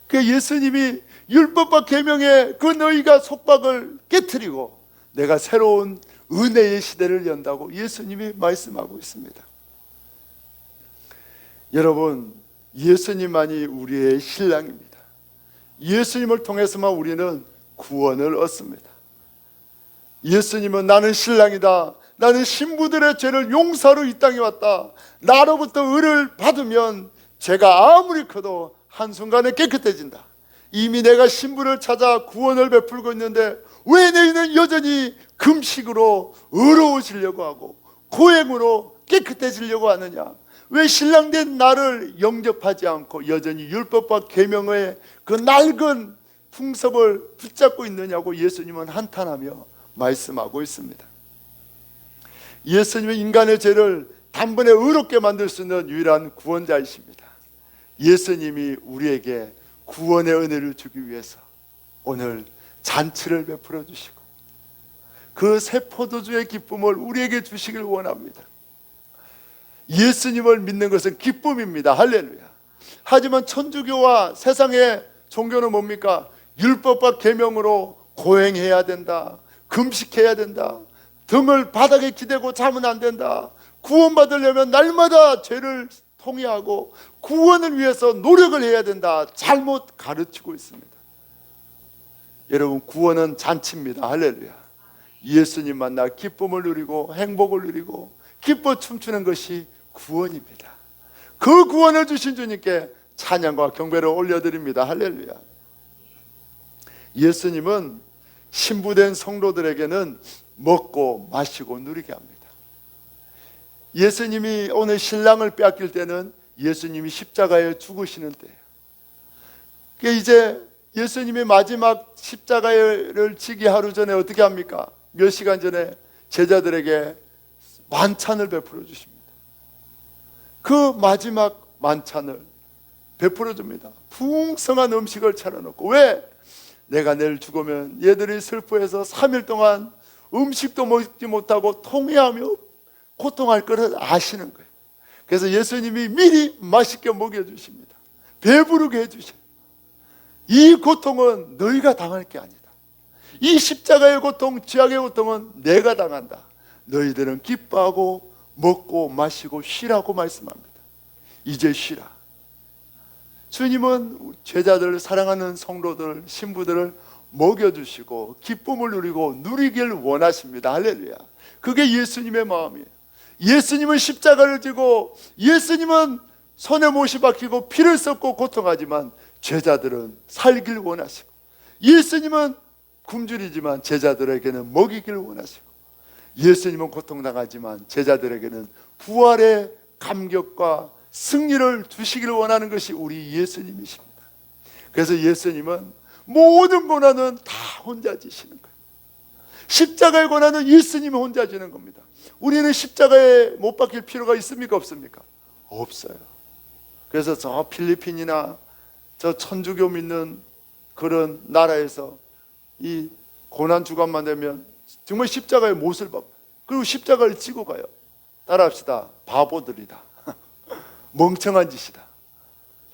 그 예수님이 율법과 계명의 그 너희가 속박을 깨트리고 내가 새로운 은혜의 시대를 연다고 예수님이 말씀하고 있습니다. 여러분, 예수님만이 우리의 신랑입니다. 예수님을 통해서만 우리는 구원을 얻습니다. 예수님은 나는 신랑이다, 나는 신부들의 죄를 용서하러 이 땅에 왔다, 나로부터 의를 받으면 죄가 아무리 커도 한순간에 깨끗해진다, 이미 내가 신부를 찾아 구원을 베풀고 있는데 왜 너희는 여전히 금식으로 의로워지려고 하고 고행으로 깨끗해지려고 하느냐? 왜 신랑된 나를 영접하지 않고 여전히 율법과 계명의 그 낡은 풍습을 붙잡고 있느냐고 예수님은 한탄하며 말씀하고 있습니다. 예수님은 인간의 죄를 단번에 의롭게 만들 수 있는 유일한 구원자이십니다. 예수님이 우리에게 구원의 은혜를 주기 위해서 오늘 잔치를 베풀어 주시고 그 새 포도주의 기쁨을 우리에게 주시길 원합니다. 예수님을 믿는 것은 기쁨입니다. 할렐루야. 하지만 천주교와 세상의 종교는 뭡니까? 율법과 계명으로 고행해야 된다, 금식해야 된다, 등을 바닥에 기대고 자면 안 된다, 구원받으려면 날마다 죄를 통회하고 구원을 위해서 노력을 해야 된다, 잘못 가르치고 있습니다. 여러분, 구원은 잔치입니다. 할렐루야. 예수님 만나 기쁨을 누리고 행복을 누리고 기뻐 춤추는 것이 구원입니다. 그 구원을 주신 주님께 찬양과 경배를 올려드립니다. 할렐루야. 예수님은 신부된 성도들에게는 먹고 마시고 누리게 합니다. 예수님이 오늘 신랑을 빼앗길 때는 예수님이 십자가에 죽으시는 때예요. 그러니까 이제 예수님이 마지막 십자가를 지기 하루 전에 어떻게 합니까? 몇 시간 전에 제자들에게 만찬을 베풀어 주십니다. 그 마지막 만찬을 베풀어 줍니다. 풍성한 음식을 차려놓고, 왜? 내가 내일 죽으면 얘들이 슬퍼해서 3일 동안 음식도 먹지 못하고 통회하며 고통할 것을 아시는 거예요. 그래서 예수님이 미리 맛있게 먹여주십니다. 배부르게 해주셔요. 이 고통은 너희가 당할 게 아니다. 이 십자가의 고통, 죄악의 고통은 내가 당한다. 너희들은 기뻐하고 먹고 마시고 쉬라고 말씀합니다. 이제 쉬라. 주님은 제자들을, 사랑하는 성도들, 신부들을 먹여주시고 기쁨을 누리고 누리길 원하십니다. 할렐루야. 그게 예수님의 마음이에요. 예수님은 십자가를 지고 예수님은 손에 못이 박히고 피를 쏟고 고통하지만 제자들은 살길 원하시고, 예수님은 굶주리지만 제자들에게는 먹이길 원하시고, 예수님은 고통당하지만 제자들에게는 부활의 감격과 승리를 주시길 원하는 것이 우리 예수님이십니다. 그래서 예수님은 모든 고난은 다 혼자 지시는 거예요. 십자가의 고난은 예수님이 혼자 지는 겁니다. 우리는 십자가에 못 박힐 필요가 있습니까? 없습니까? 없어요. 그래서 저 필리핀이나 저 천주교 믿는 그런 나라에서 이 고난 주간만 되면 정말 십자가에 못을 박고, 그리고 십자가를 지고 가요. 따라합시다. 바보들이다. 멍청한 짓이다.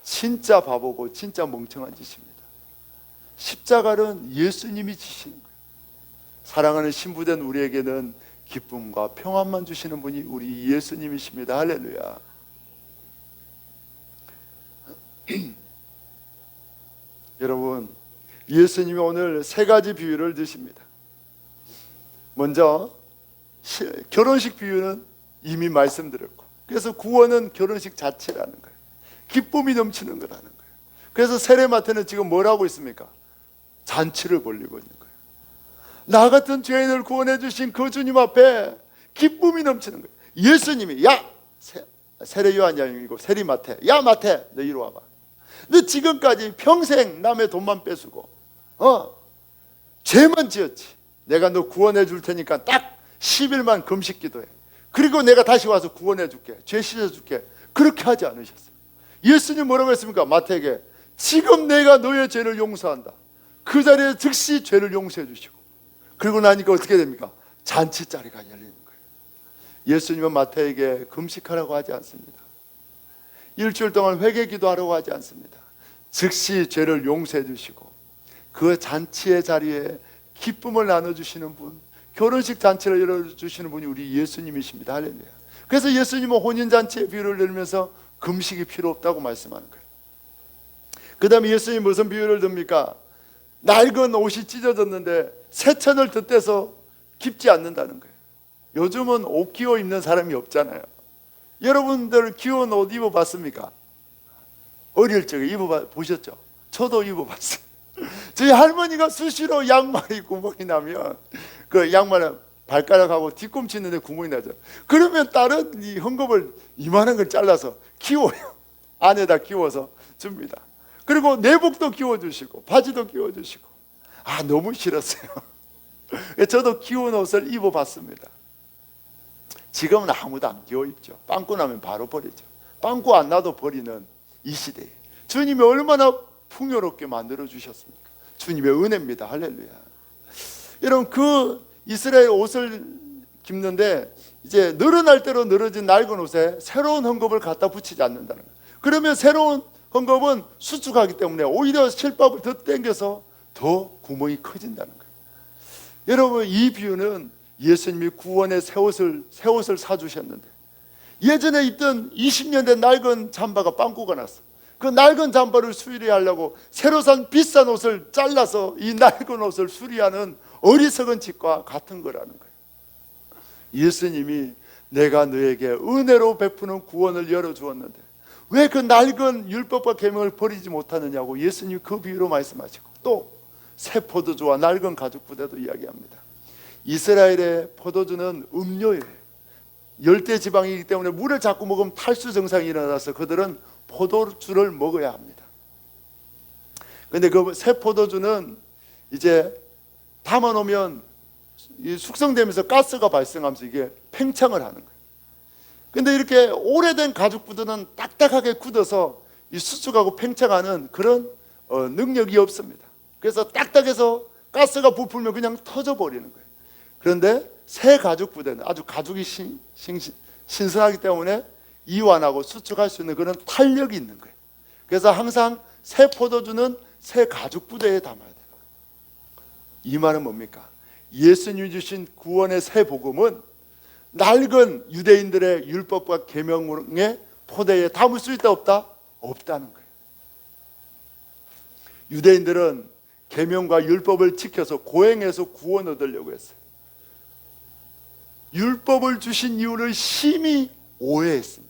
진짜 바보고 진짜 멍청한 짓입니다. 십자가는 예수님이 지시는 거예요. 사랑하는 신부된 우리에게는 기쁨과 평안만 주시는 분이 우리 예수님이십니다. 할렐루야. 여러분, 예수님이 오늘 세 가지 비유를 드십니다. 먼저 결혼식 비유는 이미 말씀드렸고, 그래서 구원은 결혼식 자체라는 거예요. 기쁨이 넘치는 거라는 거예요. 그래서 세례마태는 지금 뭘 하고 있습니까? 잔치를 벌리고 있는 거예요. 나 같은 죄인을 구원해 주신 그 주님 앞에 기쁨이 넘치는 거예요. 예수님이, 야, 세례 요한이 아니고 세리마태, 야 마태, 너 이리 와봐. 너 지금까지 평생 남의 돈만 뺏고 죄만 지었지. 내가 너 구원해 줄 테니까 딱 10일만 금식 기도해. 그리고 내가 다시 와서 구원해 줄게, 죄 씻어 줄게. 그렇게 하지 않으셨어요. 예수님 뭐라고 했습니까? 마태에게, 지금 내가 너의 죄를 용서한다. 그 자리에 즉시 죄를 용서해 주시고, 그리고 나니까 어떻게 됩니까? 잔치자리가 열리는 거예요. 예수님은 마태에게 금식하라고 하지 않습니다. 일주일 동안 회개 기도하라고 하지 않습니다. 즉시 죄를 용서해 주시고 그 잔치의 자리에 기쁨을 나눠주시는 분, 결혼식 잔치를 열어주시는 분이 우리 예수님이십니다. 할렐루야. 그래서 예수님은 혼인잔치의 비유를 들으면서 금식이 필요 없다고 말씀하는 거예요. 그 다음에 예수님이 무슨 비유를 듭니까? 낡은 옷이 찢어졌는데 새 천을 덧대서 입지 않는다는 거예요. 요즘은 옷 끼워 입는 사람이 없잖아요. 여러분들 귀여운 옷 입어봤습니까? 어릴 적에 입어보셨죠? 저도 입어봤어요. 저희 할머니가 수시로 양말이 구멍이 나면 그 양말은 발가락하고 뒤꿈치 있는데 구멍이 나죠. 그러면 딸은 이 헝겊을 이만한 걸 잘라서 끼워요. 안에다 끼워서 줍니다. 그리고 내복도 끼워주시고 바지도 끼워주시고. 너무 싫었어요. 저도 끼운 옷을 입어봤습니다. 지금은 아무도 안 끼워 입죠. 빵꾸 나면 바로 버리죠. 빵꾸 안 나도 버리는 이 시대에 주님이 얼마나 풍요롭게 만들어 주셨습니까? 주님의 은혜입니다. 할렐루야. 여러분, 그 이스라엘 옷을 입는데 이제 늘어날 대로 늘어진 낡은 옷에 새로운 헝겊을 갖다 붙이지 않는다는 거예요. 그러면 새로운 헝겊은 수축하기 때문에 오히려 실밥을 더 당겨서 더 구멍이 커진다는 거예요. 여러분, 이 비유는 예수님이 구원의 새 옷을 사주셨는데 예전에 입던 20년 된 낡은 잠바가 빵꾸가 났어. 그 낡은 잠바를 수리하려고 새로 산 비싼 옷을 잘라서 이 낡은 옷을 수리하는 어리석은 짓과 같은 거라는 거예요. 예수님이 내가 너에게 은혜로 베푸는 구원을 열어주었는데 왜 그 낡은 율법과 계명을 버리지 못하느냐고 예수님이 그 비유로 말씀하시고, 또 새 포도주와 낡은 가죽 부대도 이야기합니다. 이스라엘의 포도주는 음료예요. 열대 지방이기 때문에 물을 자꾸 먹으면 탈수 증상이 일어나서 그들은 포도주를 먹어야 합니다. 그런데 그 새 포도주는 이제 담아놓으면 숙성되면서 가스가 발생하면서 이게 팽창을 하는 거예요. 근데 이렇게 오래된 가죽 부대는 딱딱하게 굳어서 이 수축하고 팽창하는 그런 능력이 없습니다. 그래서 딱딱해서 가스가 부풀면 그냥 터져버리는 거예요. 그런데 새 가죽 부대는 아주 가죽이 신선하기 때문에 이완하고 수축할 수 있는 그런 탄력이 있는 거예요. 그래서 항상 새 포도주는 새 가죽 부대에 담아야 돼요. 이 말은 뭡니까? 예수님이 주신 구원의 새 복음은 낡은 유대인들의 율법과 계명의 포대에 담을 수 있다 없다? 없다는 거예요. 유대인들은 계명과 율법을 지켜서 고행해서 구원 얻으려고 했어요. 율법을 주신 이유를 심히 오해했습니다.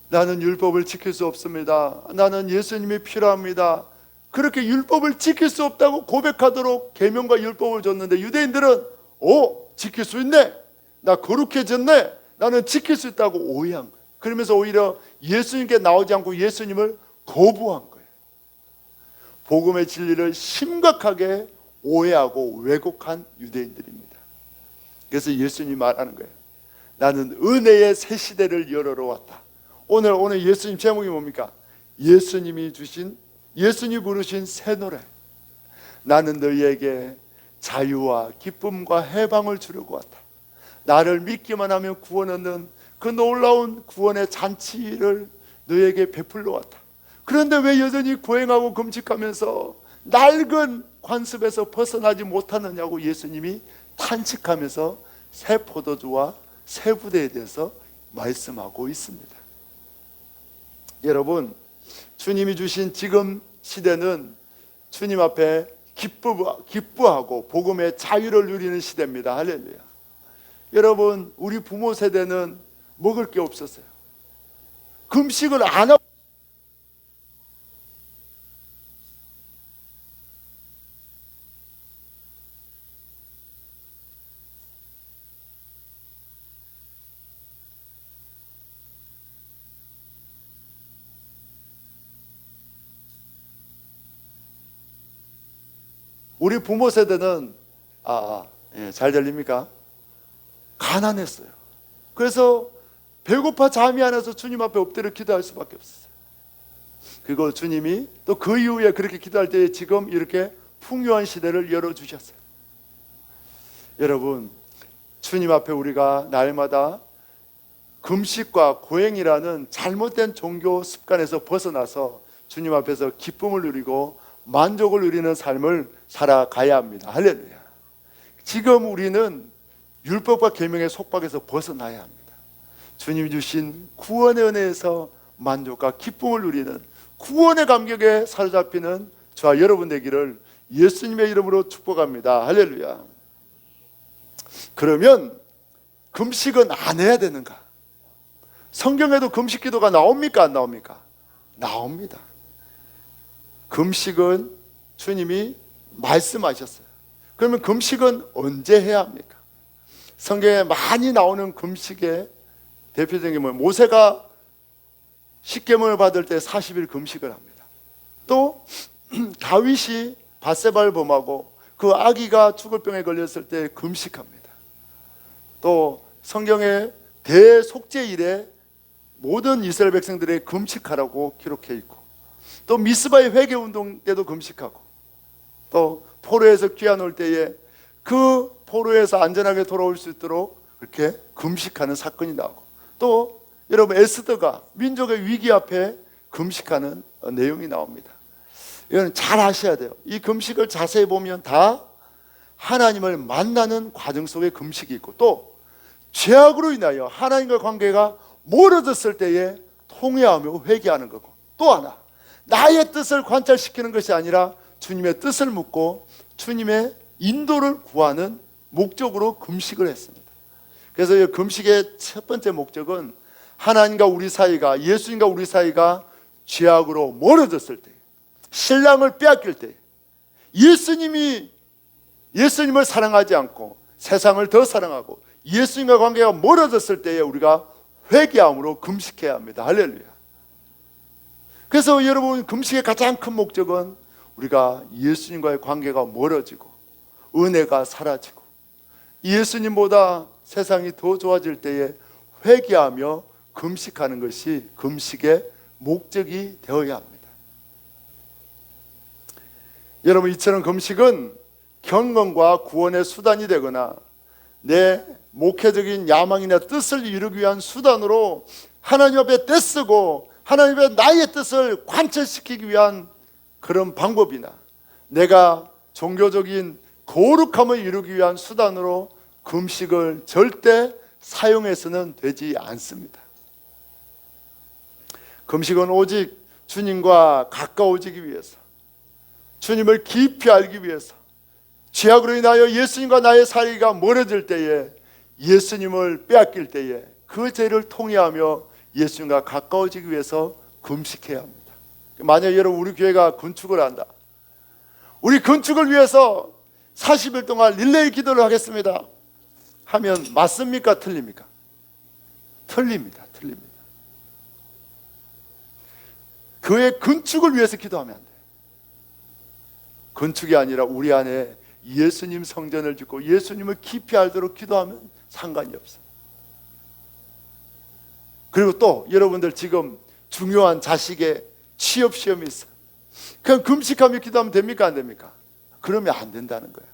나는 율법을 지킬 수 없습니다. 나는 예수님이 필요합니다. 그렇게 율법을 지킬 수 없다고 고백하도록 계명과 율법을 줬는데 유대인들은 지킬 수 있네, 나 거룩해졌네, 나는 지킬 수 있다고 오해한 거예요. 그러면서 오히려 예수님께 나오지 않고 예수님을 거부한 거예요. 복음의 진리를 심각하게 오해하고 왜곡한 유대인들입니다. 그래서 예수님이 말하는 거예요. 나는 은혜의 새 시대를 열어러 왔다. 오늘 예수님 제목이 뭡니까? 예수님이 부르신 새 노래. 나는 너희에게 자유와 기쁨과 해방을 주려고 왔다. 나를 믿기만 하면 구원 얻는 그 놀라운 구원의 잔치를 너희에게 베풀러 왔다. 그런데 왜 여전히 고행하고 금식하면서 낡은 관습에서 벗어나지 못하느냐고 예수님이 탄식하면서 새 포도주와 새 부대에 대해서 말씀하고 있습니다. 여러분, 주님이 주신 지금 시대는 주님 앞에 기뻐하고 복음의 자유를 누리는 시대입니다. 할렐루야. 여러분, 우리 부모 세대는 먹을 게 없었어요. 금식을 안 하고 우리 부모 세대는 잘 들립니까? 가난했어요. 그래서 배고파 잠이 안 와서 주님 앞에 엎드려 기도할 수밖에 없었어요. 그리고 주님이 또 그 이후에 그렇게 기도할 때 지금 이렇게 풍요한 시대를 열어주셨어요. 여러분, 주님 앞에 우리가 날마다 금식과 고행이라는 잘못된 종교 습관에서 벗어나서 주님 앞에서 기쁨을 누리고 만족을 누리는 삶을 살아가야 합니다. 할렐루야. 지금 우리는 율법과 계명의 속박에서 벗어나야 합니다. 주님이 주신 구원의 은혜에서 만족과 기쁨을 누리는 구원의 감격에 사로잡히는 저와 여러분 되기를 예수님의 이름으로 축복합니다. 할렐루야. 그러면 금식은 안 해야 되는가? 성경에도 금식 기도가 나옵니까? 안 나옵니까? 나옵니다. 금식은 주님이 말씀하셨어요. 그러면 금식은 언제 해야 합니까? 성경에 많이 나오는 금식의 대표적인 게 뭐예요? 모세가 십계명을 받을 때 40일 금식을 합니다. 또 다윗이 밧세바를 범하고 그 아기가 죽을 병에 걸렸을 때 금식합니다. 또 성경의 대속죄일에 모든 이스라엘 백성들의 금식하라고 기록해 있고, 또 미스바의 회개운동 때도 금식하고, 또 포로에서 귀환 때에 그 포로에서 안전하게 돌아올 수 있도록 그렇게 금식하는 사건이 나오고, 또 여러분 에스더가 민족의 위기 앞에 금식하는 내용이 나옵니다. 이건 잘 아셔야 돼요. 이 금식을 자세히 보면 다 하나님을 만나는 과정 속에 금식이 있고, 또 죄악으로 인하여 하나님과 관계가 멀어졌을 때에 통회하며 회개하는 거고, 또 하나 나의 뜻을 관찰시키는 것이 아니라 주님의 뜻을 묻고 주님의 인도를 구하는 목적으로 금식을 했습니다. 그래서 이 금식의 첫 번째 목적은 하나님과 우리 사이가, 예수님과 우리 사이가 죄악으로 멀어졌을 때, 신랑을 빼앗길 때, 예수님을 사랑하지 않고 세상을 더 사랑하고 예수님과 관계가 멀어졌을 때에 우리가 회개함으로 금식해야 합니다. 할렐루야. 그래서 여러분, 금식의 가장 큰 목적은 우리가 예수님과의 관계가 멀어지고 은혜가 사라지고 예수님보다 세상이 더 좋아질 때에 회개하며 금식하는 것이 금식의 목적이 되어야 합니다. 여러분, 이처럼 금식은 경건과 구원의 수단이 되거나 내 목회적인 야망이나 뜻을 이루기 위한 수단으로 하나님 앞에 떼쓰고 하나님 앞에 나의 뜻을 관철시키기 위한 그런 방법이나 내가 종교적인 거룩함을 이루기 위한 수단으로 금식을 절대 사용해서는 되지 않습니다. 금식은 오직 주님과 가까워지기 위해서, 주님을 깊이 알기 위해서, 죄악으로 인하여 예수님과 나의 사이가 멀어질 때에, 예수님을 빼앗길 때에 그 죄를 통회하며 예수님과 가까워지기 위해서 금식해야 합니다. 만약 여러분 우리 교회가 건축을 한다, 우리 건축을 위해서 40일 동안 릴레이 기도를 하겠습니다 하면 맞습니까? 틀립니까? 틀립니다. 교회 건축을 위해서 기도하면 안 돼요. 건축이 아니라 우리 안에 예수님 성전을 짓고 예수님을 깊이 알도록 기도하면 상관이 없어요. 그리고 또 여러분들 지금 중요한 자식의 취업 시험이 있어요. 그냥 금식하며 기도하면 됩니까? 안 됩니까? 그러면 안 된다는 거예요.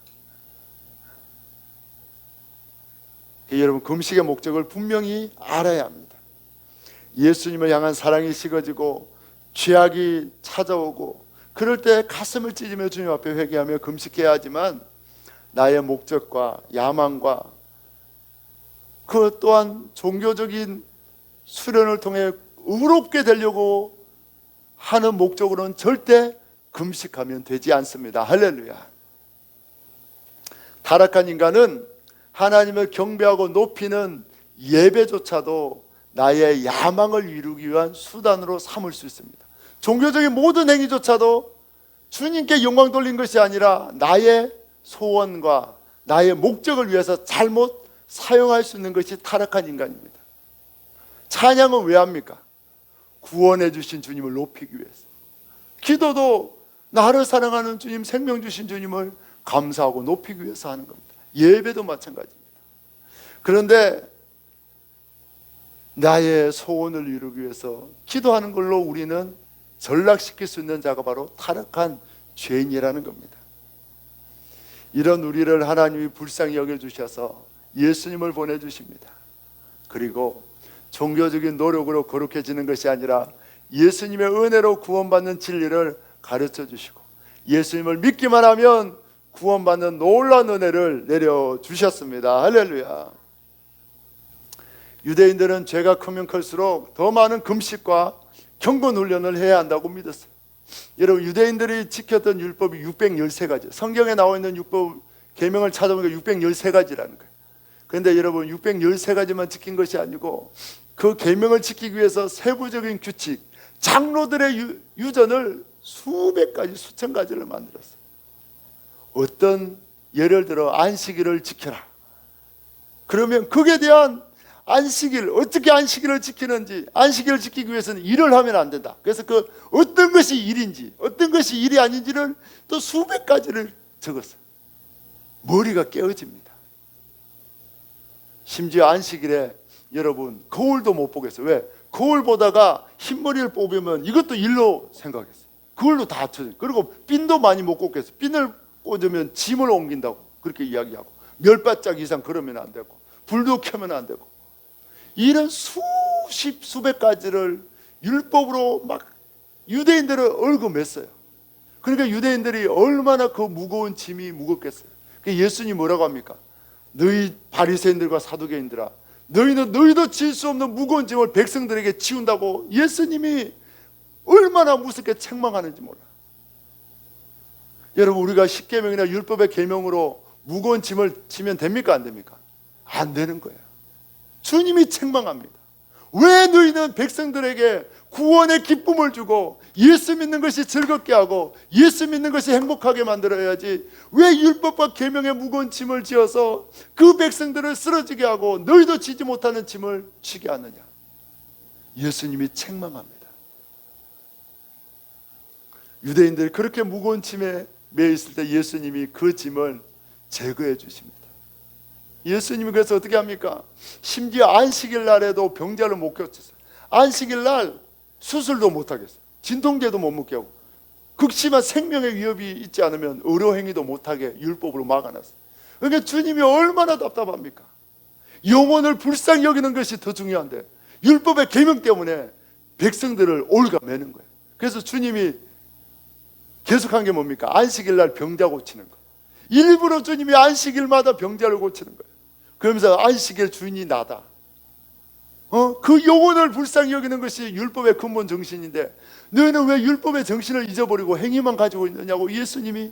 여러분, 금식의 목적을 분명히 알아야 합니다. 예수님을 향한 사랑이 식어지고 죄악이 찾아오고 그럴 때 가슴을 찢으며 주님 앞에 회개하며 금식해야 하지만, 나의 목적과 야망과 그 또한 종교적인 수련을 통해 의롭게 되려고 하는 목적으로는 절대 금식하면 되지 않습니다. 할렐루야. 타락한 인간은 하나님을 경배하고 높이는 예배조차도 나의 야망을 이루기 위한 수단으로 삼을 수 있습니다. 종교적인 모든 행위조차도 주님께 영광 돌린 것이 아니라 나의 소원과 나의 목적을 위해서 잘못 사용할 수 있는 것이 타락한 인간입니다. 찬양은 왜 합니까? 구원해 주신 주님을 높이기 위해서. 기도도 나를 사랑하는 주님, 생명 주신 주님을 감사하고 높이기 위해서 하는 겁니다. 예배도 마찬가지입니다. 그런데 나의 소원을 이루기 위해서 기도하는 걸로 우리는 전락시킬 수 있는 자가 바로 타락한 죄인이라는 겁니다. 이런 우리를 하나님이 불쌍히 여겨주셔서 예수님을 보내주십니다. 그리고 종교적인 노력으로 거룩해지는 것이 아니라 예수님의 은혜로 구원받는 진리를 가르쳐 주시고 예수님을 믿기만 하면 구원받는 놀라운 은혜를 내려주셨습니다. 할렐루야. 유대인들은 죄가 크면 클수록 더 많은 금식과 경건 훈련을 해야 한다고 믿었어요. 여러분, 유대인들이 지켰던 율법이 613가지, 성경에 나와 있는 율법 계명을 찾아보니까 613가지라는 거예요. 그런데 여러분, 613가지만 지킨 것이 아니고 그 계명을 지키기 위해서 세부적인 규칙, 장로들의 유전을 수백 가지, 수천 가지를 만들었어요. 어떤 예를 들어 안식일을 지켜라. 그러면 거기에 대한 안식일, 어떻게 안식일을 지키는지, 안식일을 지키기 위해서는 일을 하면 안 된다. 그래서 그 어떤 것이 일인지, 어떤 것이 일이 아닌지를 또 수백 가지를 적었어요. 머리가 깨어집니다. 심지어 안식일에 여러분 거울도 못 보겠어요. 왜? 거울 보다가 흰머리를 뽑으면 이것도 일로 생각했어요. 그걸로 다 합쳐져요. 그리고 핀도 많이 못 꽂겠어요. 핀을 꽂으면 짐을 옮긴다고 그렇게 이야기하고, 몇 발짝 이상 걸으면 안 되고, 불도 켜면 안 되고, 이런 수백 가지를 율법으로 막 유대인들을 얽어맸어요. 그러니까 유대인들이 얼마나 그 무거운 짐이 무겁겠어요. 예수님이 뭐라고 합니까? 너희 바리새인들과 사두개인들아, 너희도 질 수 없는 무거운 짐을 백성들에게 지운다고 예수님이 얼마나 무섭게 책망하는지 몰라. 여러분, 우리가 십계명이나 율법의 계명으로 무거운 짐을 지면 됩니까? 안 됩니까? 안 되는 거예요. 주님이 책망합니다. 왜 너희는 백성들에게 구원의 기쁨을 주고 예수 믿는 것이 즐겁게 하고 예수 믿는 것이 행복하게 만들어야지, 왜 율법과 계명의 무거운 짐을 지어서 그 백성들을 쓰러지게 하고 너희도 지지 못하는 짐을 지게 하느냐? 예수님이 책망합니다. 유대인들이 그렇게 무거운 짐에 매여 있을 때 예수님이 그 짐을 제거해 주십니다. 예수님이 그래서 어떻게 합니까? 심지어 안식일 날에도 병자를 못 고쳤어요. 안식일 날 수술도 못 하겠어요. 진통제도 못 먹게 하고, 극심한 생명의 위협이 있지 않으면 의료행위도 못하게 율법으로 막아놨어요. 그러니까 주님이 얼마나 답답합니까? 영혼을 불쌍히 여기는 것이 더 중요한데 율법의 계명 때문에 백성들을 올가매는 거예요. 그래서 주님이 계속한 게 뭡니까? 안식일 날 병자 고치는 거. 일부러 주님이 안식일마다 병자를 고치는 거예요. 그러면서 안식일 주인이 나다. 그 영혼을 불쌍히 여기는 것이 율법의 근본 정신인데 너희는 왜 율법의 정신을 잊어버리고 행위만 가지고 있느냐고 예수님이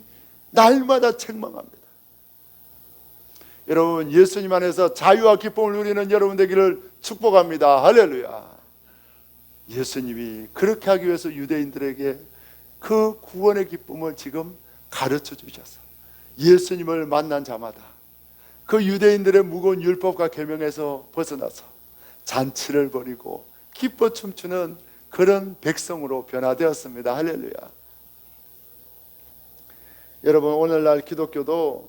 날마다 책망합니다. 여러분, 예수님 안에서 자유와 기쁨을 누리는 여러분 되기를 축복합니다. 할렐루야. 예수님이 그렇게 하기 위해서 유대인들에게 그 구원의 기쁨을 지금 가르쳐 주셔서 예수님을 만난 자마다 그 유대인들의 무거운 율법과 계명에서 벗어나서 잔치를 벌이고 기뻐 춤추는 그런 백성으로 변화되었습니다. 할렐루야. 여러분, 오늘날 기독교도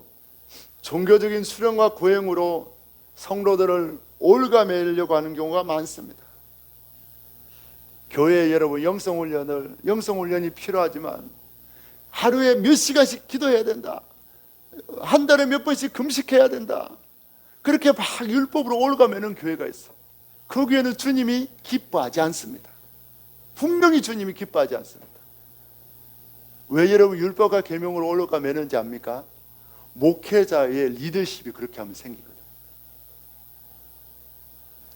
종교적인 수련과 고행으로 성도들을 올가매려고 하는 경우가 많습니다. 교회에 여러분 영성훈련이 필요하지만 하루에 몇 시간씩 기도해야 된다, 한 달에 몇 번씩 금식해야 된다, 그렇게 막 율법으로 올가매는 교회가 있어. 그 교회는 주님이 기뻐하지 않습니다. 분명히 주님이 기뻐하지 않습니다. 왜 여러분 율법과 계명으로 올가매는지 압니까? 목회자의 리더십이 그렇게 하면 생기거든요.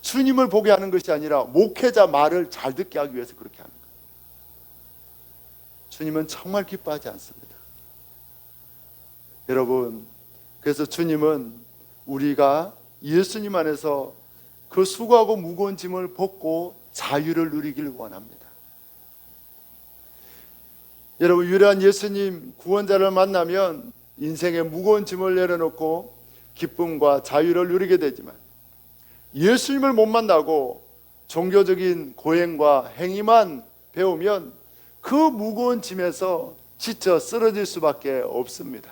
주님을 보게 하는 것이 아니라 목회자 말을 잘 듣게 하기 위해서 그렇게 합니다. 주님은 정말 기뻐하지 않습니다. 여러분, 그래서 주님은 우리가 예수님 안에서 그 수고하고 무거운 짐을 벗고 자유를 누리길 원합니다. 여러분, 유일한 예수님 구원자를 만나면 인생의 무거운 짐을 내려놓고 기쁨과 자유를 누리게 되지만, 예수님을 못 만나고 종교적인 고행과 행위만 배우면 그 무거운 짐에서 지쳐 쓰러질 수밖에 없습니다.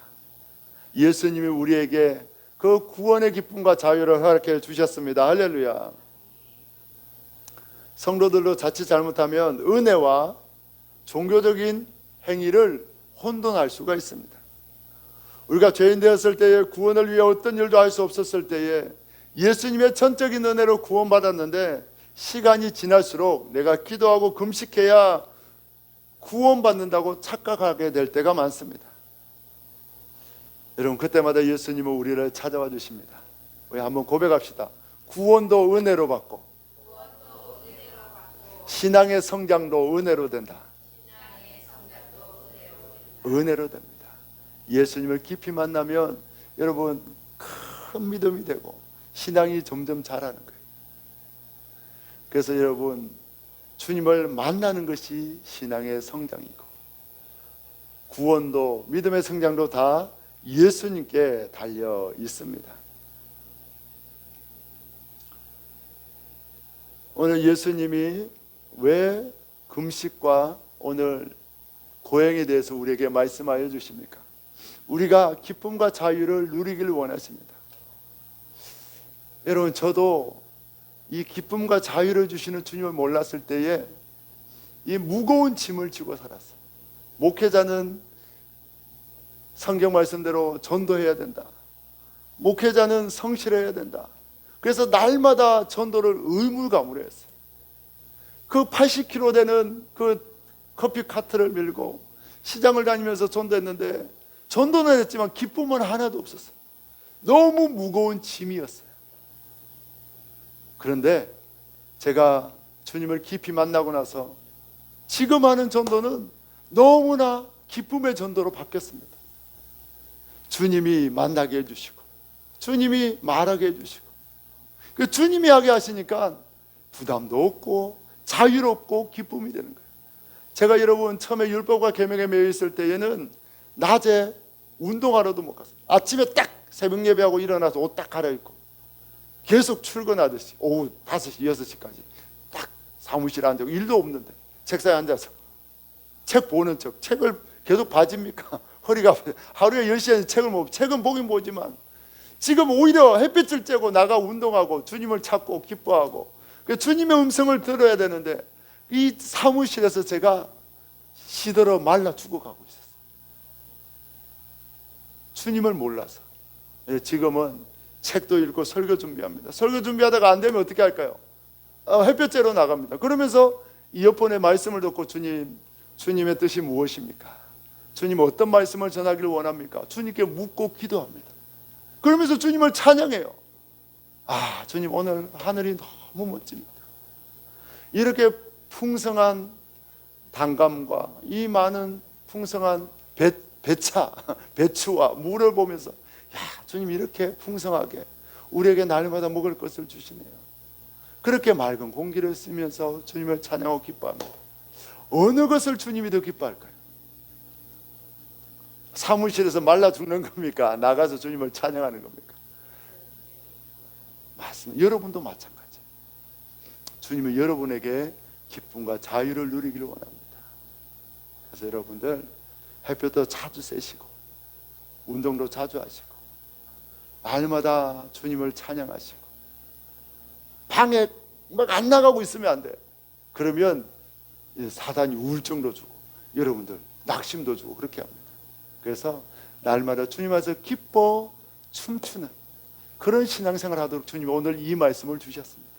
예수님이 우리에게 그 구원의 기쁨과 자유를 허락해 주셨습니다. 할렐루야. 성도들도 자칫 잘못하면 은혜와 종교적인 행위를 혼돈할 수가 있습니다. 우리가 죄인 되었을 때에 구원을 위해 어떤 일도 할 수 없었을 때에 예수님의 전적인 은혜로 구원받았는데, 시간이 지날수록 내가 기도하고 금식해야 구원받는다고 착각하게 될 때가 많습니다. 여러분, 그때마다 예수님은 우리를 찾아와 주십니다. 우리 한번 고백합시다. 구원도 은혜로 받고 신앙의 성장도 은혜로 된다. 은혜로 됩니다. 예수님을 깊이 만나면 여러분 큰 믿음이 되고 신앙이 점점 자라는 거예요. 그래서 여러분, 주님을 만나는 것이 신앙의 성장이고 구원도 믿음의 성장도 다 예수님께 달려 있습니다. 오늘 예수님이 왜 금식과 오늘 고행에 대해서 우리에게 말씀하여 주십니까? 우리가 기쁨과 자유를 누리기를 원하십니다. 여러분, 저도 이 기쁨과 자유를 주시는 주님을 몰랐을 때에 이 무거운 짐을 지고 살았어요. 목회자는 성경 말씀대로 전도해야 된다. 목회자는 성실해야 된다. 그래서 날마다 전도를 의무감으로 했어요. 그 80kg 되는 그 커피 카트를 밀고 시장을 다니면서 전도했는데, 전도는 했지만 기쁨은 하나도 없었어요. 너무 무거운 짐이었어요. 그런데 제가 주님을 깊이 만나고 나서 지금 하는 전도는 너무나 기쁨의 전도로 바뀌었습니다. 주님이 만나게 해주시고, 주님이 말하게 해주시고, 그 주님이 하게 하시니까 부담도 없고 자유롭고 기쁨이 되는 거예요. 제가 여러분 처음에 율법과 계명에 매여 있을 때에는 낮에 운동하러도 못 갔어요. 아침에 딱 새벽 예배하고 일어나서 옷 딱 갈아입고 계속 출근하듯이 오후 5시, 6시까지 딱 사무실에 앉고 일도 없는데 책상에 앉아서 책 보는 척. 책을 계속 봐집니까? 허리가 아파요. 하루에 10시간 책을 못, 책은 보긴 보지만 지금 오히려 햇빛을 쬐고 나가 운동하고 주님을 찾고 기뻐하고 주님의 음성을 들어야 되는데 이 사무실에서 제가 시들어 말라 죽어가고 있었어요. 주님을 몰라서. 지금은 책도 읽고 설교 준비합니다. 설교 준비하다가 안 되면 어떻게 할까요? 햇볕 쬐러 나갑니다. 그러면서 이어폰에 말씀을 듣고 주님의 뜻이 무엇입니까? 주님 어떤 말씀을 전하기를 원합니까? 주님께 묻고 기도합니다. 그러면서 주님을 찬양해요. 아, 주님 오늘 하늘이 너무 멋집니다. 이렇게 풍성한 단감과 이 많은 풍성한 배추와 물을 보면서, 야, 주님 이렇게 풍성하게 우리에게 날마다 먹을 것을 주시네요. 그렇게 맑은 공기를 쓰면서 주님을 찬양하고 기뻐합니다. 어느 것을 주님이 더 기뻐할까요? 사무실에서 말라 죽는 겁니까? 나가서 주님을 찬양하는 겁니까? 맞습니다. 여러분도 마찬가지. 주님은 여러분에게 기쁨과 자유를 누리기를 원합니다. 그래서 여러분들 햇볕도 자주 쐬시고 운동도 자주 하시고 날마다 주님을 찬양하시고 방에 막 안 나가고 있으면 안 돼. 그러면 사단이 우울증도 주고 여러분들 낙심도 주고 그렇게 합니다. 그래서 날마다 주님 앞에서 기뻐 춤추는 그런 신앙생활 하도록 주님이 오늘 이 말씀을 주셨습니다.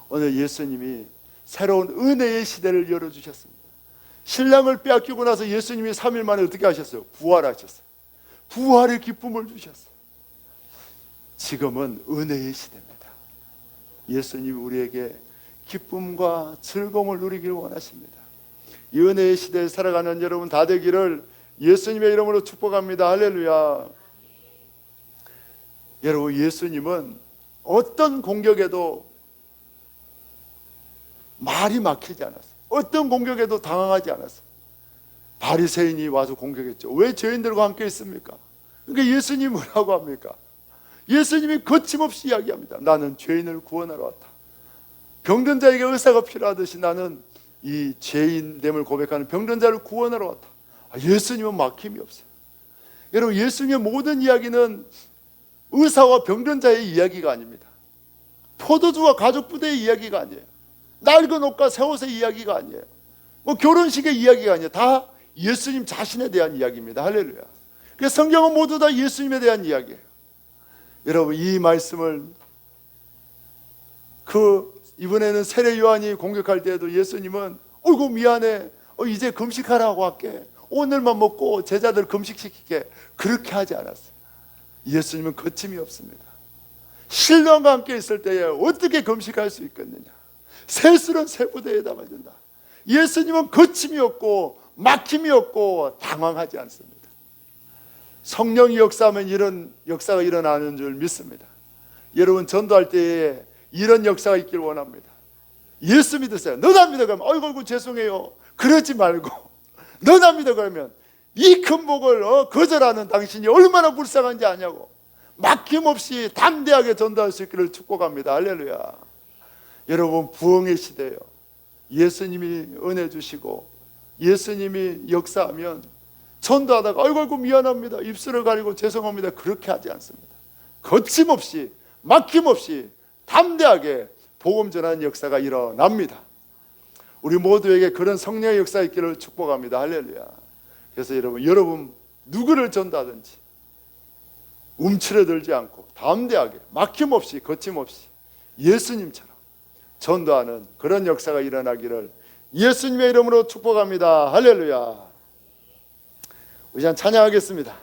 오늘 예수님이 새로운 은혜의 시대를 열어주셨습니다. 신랑을 빼앗기고 나서 예수님이 3일 만에 어떻게 하셨어요? 부활하셨어요. 부활의 기쁨을 주셨어요. 지금은 은혜의 시대입니다. 예수님이 우리에게 기쁨과 즐거움을 누리기를 원하십니다. 이 은혜의 시대에 살아가는 여러분 다 되기를 예수님의 이름으로 축복합니다. 할렐루야. 여러분, 예수님은 어떤 공격에도 말이 막히지 않았어요. 어떤 공격에도 당황하지 않았어요. 바리새인이 와서 공격했죠. 왜 죄인들과 함께 있습니까? 그러니까 예수님이 뭐라고 합니까? 예수님이 거침없이 이야기합니다. 나는 죄인을 구원하러 왔다. 병든 자에게 의사가 필요하듯이 나는 이 죄인됨을 고백하는 병든 자를 구원하러 왔다. 예수님은 막힘이 없어요. 여러분, 예수님의 모든 이야기는 의사와 병든 자의 이야기가 아닙니다. 포도주와 가죽 부대의 이야기가 아니에요. 낡은 옷과 새 옷의 이야기가 아니에요. 뭐 결혼식의 이야기가 아니에요. 다 예수님 자신에 대한 이야기입니다. 할렐루야. 그래서 성경은 모두 다 예수님에 대한 이야기예요. 여러분, 이 말씀을 이번에는 세례 요한이 공격할 때에도 예수님은 어이구 미안해, 이제 금식하라고 할게, 오늘만 먹고 제자들 금식시킬게, 그렇게 하지 않았어요. 예수님은 거침이 없습니다. 신령과 함께 있을 때에 어떻게 금식할 수 있겠느냐. 세술은 세부대에 담아야 된다. 예수님은 거침이 없고 막힘이 없고 당황하지 않습니다. 성령이 역사하면 이런 역사가 일어나는 줄 믿습니다. 여러분, 전도할 때에 이런 역사가 있길 원합니다. 예수 믿으세요. 너나 믿어 그러면 어이구 죄송해요, 그러지 말고 너나 믿어 그러면 이 큰 복을 거절하는 당신이 얼마나 불쌍한지 아냐고. 막힘없이 담대하게 전도할 수 있기를 축복합니다. 할렐루야. 여러분, 부흥의 시대예요. 예수님이 은혜 주시고 예수님이 역사하면 전도하다가 아이고 미안합니다, 입술을 가리고 죄송합니다, 그렇게 하지 않습니다. 거침없이 막힘없이 담대하게 복음 전하는 역사가 일어납니다. 우리 모두에게 그런 성령의 역사 있기를 축복합니다. 할렐루야. 그래서 여러분 누구를 전도하든지 움츠러들지 않고 담대하게 막힘없이 거침없이 예수님처럼 전도하는 그런 역사가 일어나기를 예수님의 이름으로 축복합니다. 할렐루야. 우리 한 찬양하겠습니다.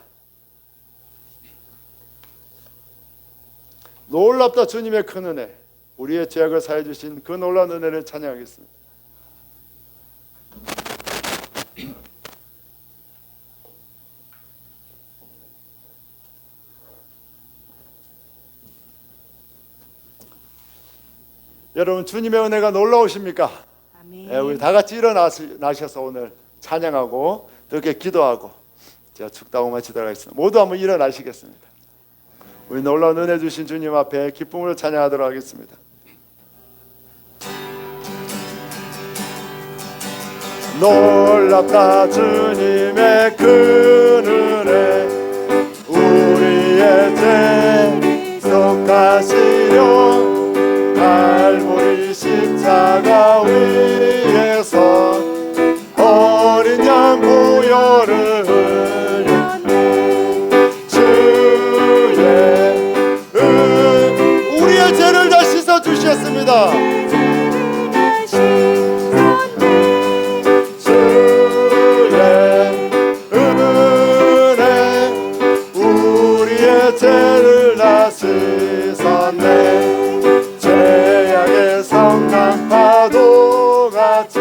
놀랍다 주님의 큰 은혜, 우리의 죄악을 사해 주신 그 놀라운 은혜를 찬양하겠습니다. 여러분, 주님의 은혜가 놀라우십니까? 아멘. 예, 우리 다 같이 일어나셔서 오늘 찬양하고 또 이렇게 기도하고 제가 축도하고 마치도록 하겠습니다. 모두 한번 일어나시겠습니다. 우리 놀라운 은혜 주신 주님 앞에 기쁨으로 찬양하도록 하겠습니다. 놀랍다 주님의 큰 은혜, 우리의 죄 속하시려 갈보리 십자가 위에서 어린 양 보혈을 흘렸네. 주의 우리의 죄를 다 씻어 주셨습니다. 주의 은혜 우리의 죄를 다 씻었네. 죄악의 성난 파도같이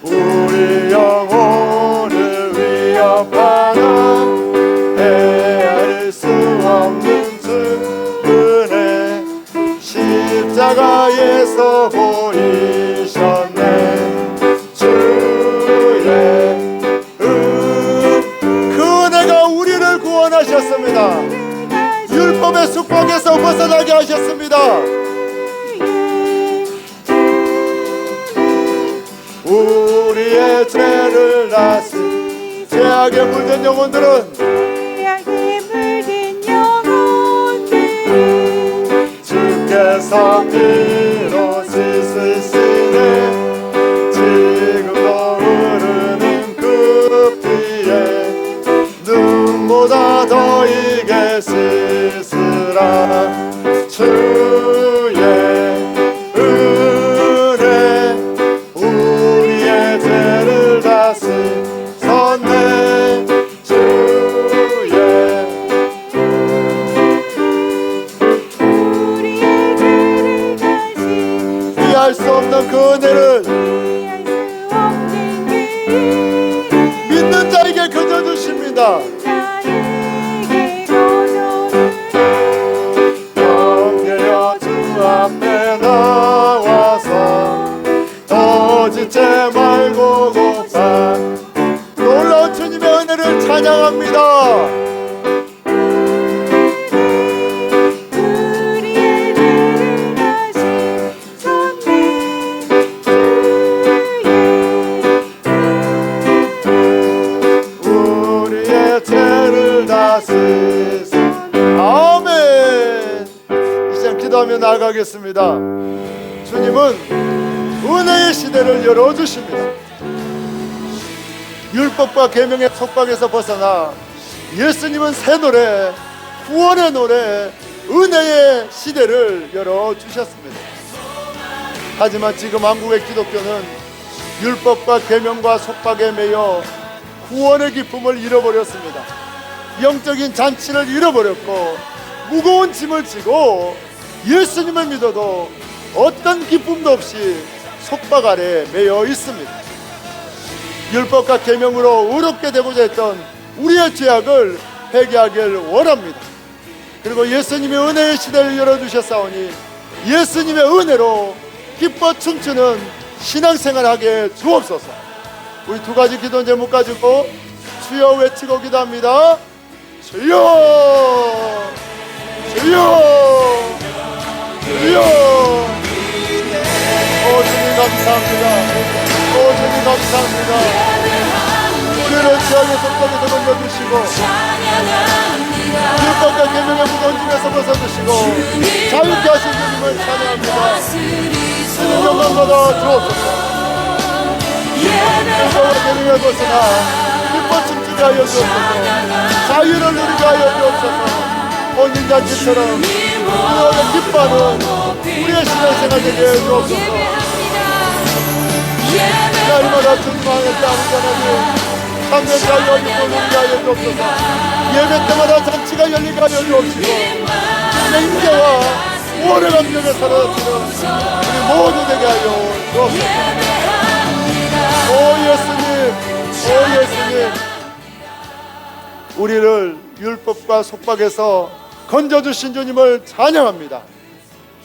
우리 영혼을 위협하는 헤아릴 수 없는 주 은혜, 십자가에서 보이셨네. 주의 그 은혜가 우리를 구원하셨습니다. 율법의 숙박에서 벗어나게 하셨습니다. 우리의 죄를 다시 죄악에 물든 영혼들은 주께서 피로 씻으시네. 지금도 흐르는 그 피에 눈보다 더 이게 씻으라. 주의 은혜 우리의 죄를 다시 섰네. 주의 피할 수 없는 그 은혜를 믿는 자에게 거저 주십니다. 영계여 주 앞에 나와서 더 지체 말고 곱사 놀라운 주님의 은혜를 찬양합니다. 우리의 죄를 다시 아멘. 이 시간 기도하며 나아가겠습니다. 주님은 은혜의 시대를 열어주십니다. 율법과 계명의 속박에서 벗어나 예수님은 새 노래, 구원의 노래, 은혜의 시대를 열어주셨습니다. 하지만 지금 한국의 기독교는 율법과 계명과 속박에 매여 구원의 기쁨을 잃어버렸습니다. 영적인 잔치를 잃어버렸고 무거운 짐을 지고 예수님을 믿어도 어떤 기쁨도 없이 속박 아래 매여 있습니다. 율법과 계명으로 의롭게 되고자 했던 우리의 죄악을 회개하길 원합니다. 그리고 예수님의 은혜의 시대를 열어주셨사오니 예수님의 은혜로 기뻐 춤추는 신앙생활하게 주옵소서. 우리 두 가지 기도 제목 가지고 주여 외치고 기도합니다. 주여, 주여, 주여. 오 주님 감사합니다. 오 주님 감사합니다. 우리를 죄악의 속박에서 건져주시고 율법과 계명의 무거운 짐에서 벗어주시고 자유케 하신 주님을 찬양합니다. 주님 영광받아 주옵소서. 율법과 계명을 벗어나 기뻐 춤추게 하여 주옵소서. 자유를 누리게 하여 주옵소서. 혼인잔치처럼 우리가 기뻐하는 우리의 신앙생활 되게 해 주옵소서. 날마다 주님 안에 아무자나니 참된 자유와 기쁨을 누리게 하여 주옵소서. 예배 때마다 잔치가 열리게 하여 주옵시고 주님의 임재와 오래 감격에 사로잡히는 우리 모두 되게 하여 주옵소서. 오 예수님, 오 예수님, 우리를 율법과 속박에서 건져주신 주님을 찬양합니다.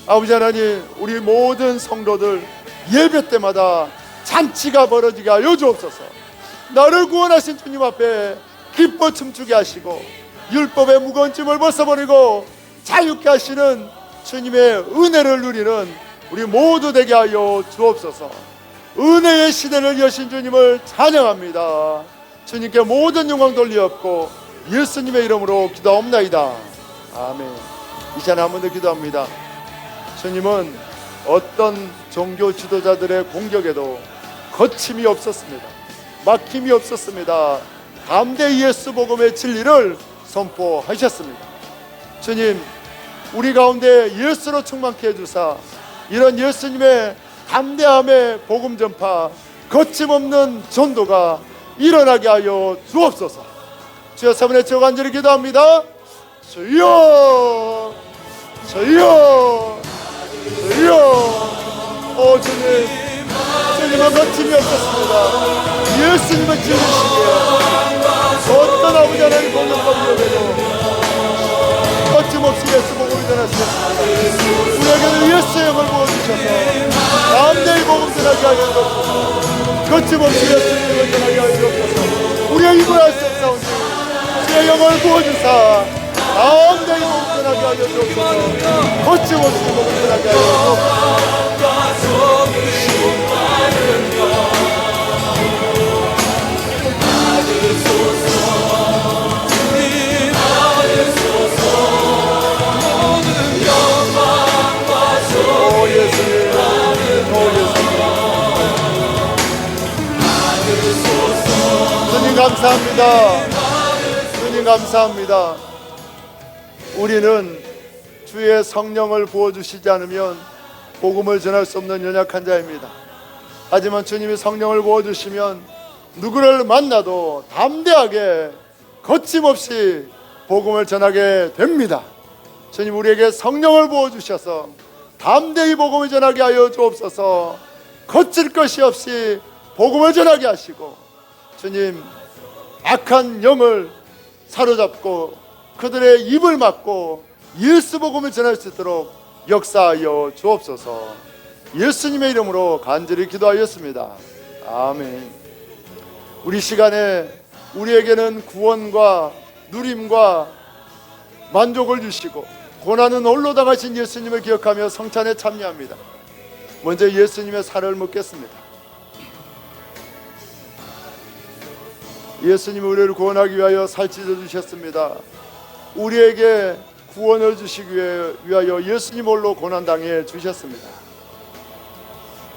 아버지 하나님, 우리 모든 성도들 예배 때마다 잔치가 벌어지게 하여 주옵소서. 나를 구원하신 주님 앞에 기뻐 춤추게 하시고 율법의 무거운 짐을 벗어버리고 자유케 하시는 주님의 은혜를 누리는 우리 모두 되게 하여 주옵소서. 은혜의 시대를 여신 주님을 찬양합니다. 주님께 모든 영광 돌리었고 예수님의 이름으로 기도하옵나이다. 아멘. 이 시간에 한 번 더 기도합니다. 주님은 어떤 종교 지도자들의 공격에도 거침이 없었습니다. 막힘이 없었습니다. 담대히 예수 복음의 진리를 선포하셨습니다. 주님, 우리 가운데 예수로 충만케 해주사 이런 예수님의 담대함의 복음 전파, 거침없는 전도가 일어나게 하여 주옵소서. 주여 사문의 저 간절히 기도합니다. 주여, 주여, 주여. 오 주님, 주님은 거침이 없었습니다. 예수님은 지으시기에 어떤 아버지 하나님 공격과 위협에도 거침없이 예수 복음을 전하셨습니다. 우리에게는 예수의 영을 부어주셔서 담대히 복음 전하게 하여 주옵소서. 거침없이 예수님을 전하게 하여 주옵소서. 우리의 입을 할 수 없사오니 주의 영을 부어주사 담대히 복음 전하게 하여 주옵소서. 거침없이 복음 전하게 하여 주옵소서. 주님 감사합니다. 주님 감사합니다. 우리는 주의 성령을 부어주시지 않으면 복음을 전할 수 없는 연약한 자입니다. 하지만 주님이 성령을 부어주시면 누구를 만나도 담대하게 거침없이 복음을 전하게 됩니다. 주님, 우리에게 성령을 부어주셔서 담대히 복음을 전하게 하여 주옵소서. 거칠 것이 없이 복음을 전하게 하시고 주님, 악한 영을 사로잡고 그들의 입을 막고 예수 복음을 전할 수 있도록 역사하여 주옵소서. 예수님의 이름으로 간절히 기도하였습니다. 아멘. 우리 시간에 우리에게는 구원과 누림과 만족을 주시고 고난은 홀로 당하신 예수님을 기억하며 성찬에 참여합니다. 먼저 예수님의 살을 묻겠습니다. 예수님이 우리를 구원하기 위하여 살찌져 주셨습니다. 우리에게 구원을 주시기 위하여 예수님 홀로 고난당해 주셨습니다.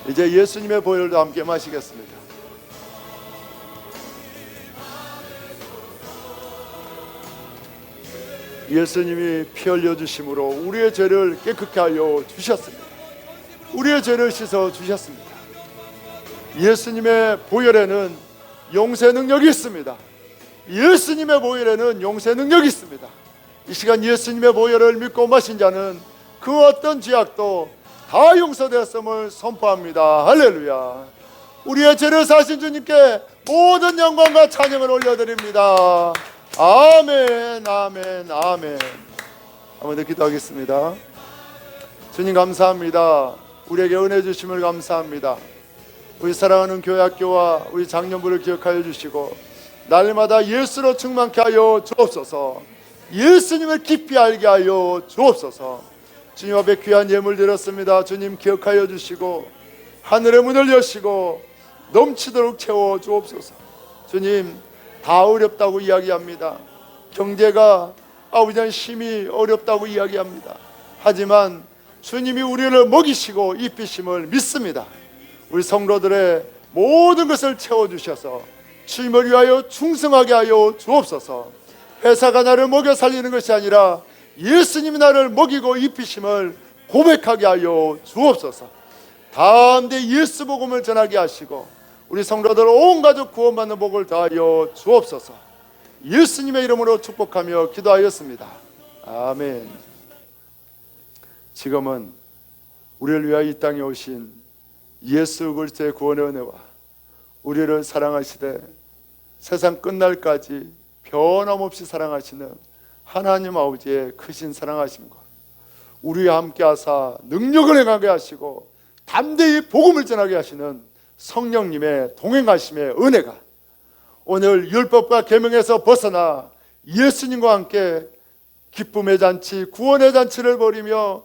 이제 예수님의 보혈도 함께 마시겠습니다. 예수님이 피 흘려 주심으로 우리의 죄를 깨끗게 하여 주셨습니다. 우리의 죄를 씻어 주셨습니다. 예수님의 보혈에는 용서의 능력이 있습니다. 예수님의 보혈에는 용서의 능력이 있습니다. 이 시간 예수님의 보혈을 믿고 마신 자는 그 어떤 죄악도 다 용서되었음을 선포합니다. 할렐루야. 우리의 죄를 사신 주님께 모든 영광과 찬양을 올려드립니다. 아멘, 아멘, 아멘. 한번 더 기도하겠습니다. 주님 감사합니다. 우리에게 은혜 주심을 감사합니다. 우리 사랑하는 교회 학교와 우리 장년부를 기억하여 주시고 날마다 예수로 충만케 하여 주옵소서. 예수님을 깊이 알게 하여 주옵소서. 주님 앞에 귀한 예물 드렸습니다. 주님 기억하여 주시고 하늘의 문을 여시고 넘치도록 채워 주옵소서. 주님, 다 어렵다고 이야기합니다. 경제가 아버지 힘이 어렵다고 이야기합니다. 하지만 주님이 우리를 먹이시고 입히심을 믿습니다. 우리 성도들의 모든 것을 채워주셔서 주님을 위하여 충성하게 하여 주옵소서. 회사가 나를 먹여 살리는 것이 아니라 예수님이 나를 먹이고 입히심을 고백하게 하여 주옵소서. 다음대 예수 복음을 전하게 하시고 우리 성도들 온 가족 구원받는 복을 더하여 주옵소서. 예수님의 이름으로 축복하며 기도하였습니다. 아멘. 지금은 우리를 위하여 이 땅에 오신 예수 그리스도의 구원의 은혜와 우리를 사랑하시되 세상 끝날까지 변함없이 사랑하시는 하나님 아버지의 크신 사랑하심과 우리와 함께 하사 능력을 행하게 하시고 담대히 복음을 전하게 하시는 성령님의 동행하심의 은혜가 오늘 율법과 계명에서 벗어나 예수님과 함께 기쁨의 잔치, 구원의 잔치를 벌이며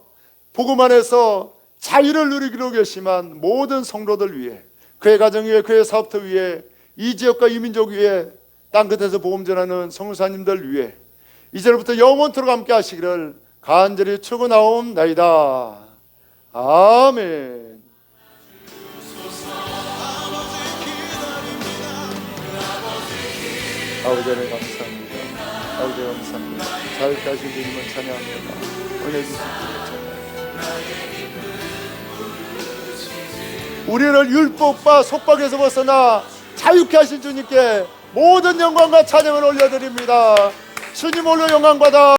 복음 안에서 자유를 누리기로 결심한 모든 성도들 위해, 그의 가정 위에, 그의 사업터 위에, 이 지역과 이 민족 위에, 땅끝에서 복음 전하는 성도사님들 위해 이제부터 영원토록 함께 하시기를 간절히 축원하옵나이다. 아멘. 아버지 하나님 감사합니다. 아버지 감사합니다. 자유케 하신 주님을 찬양합니다. 은혜 주신 주님을 찬양합니다. 우리를 율법과 속박에서 벗어나 자유케 하신 주님께 모든 영광과 찬양을 올려드립니다. 주님 홀로 영광 받아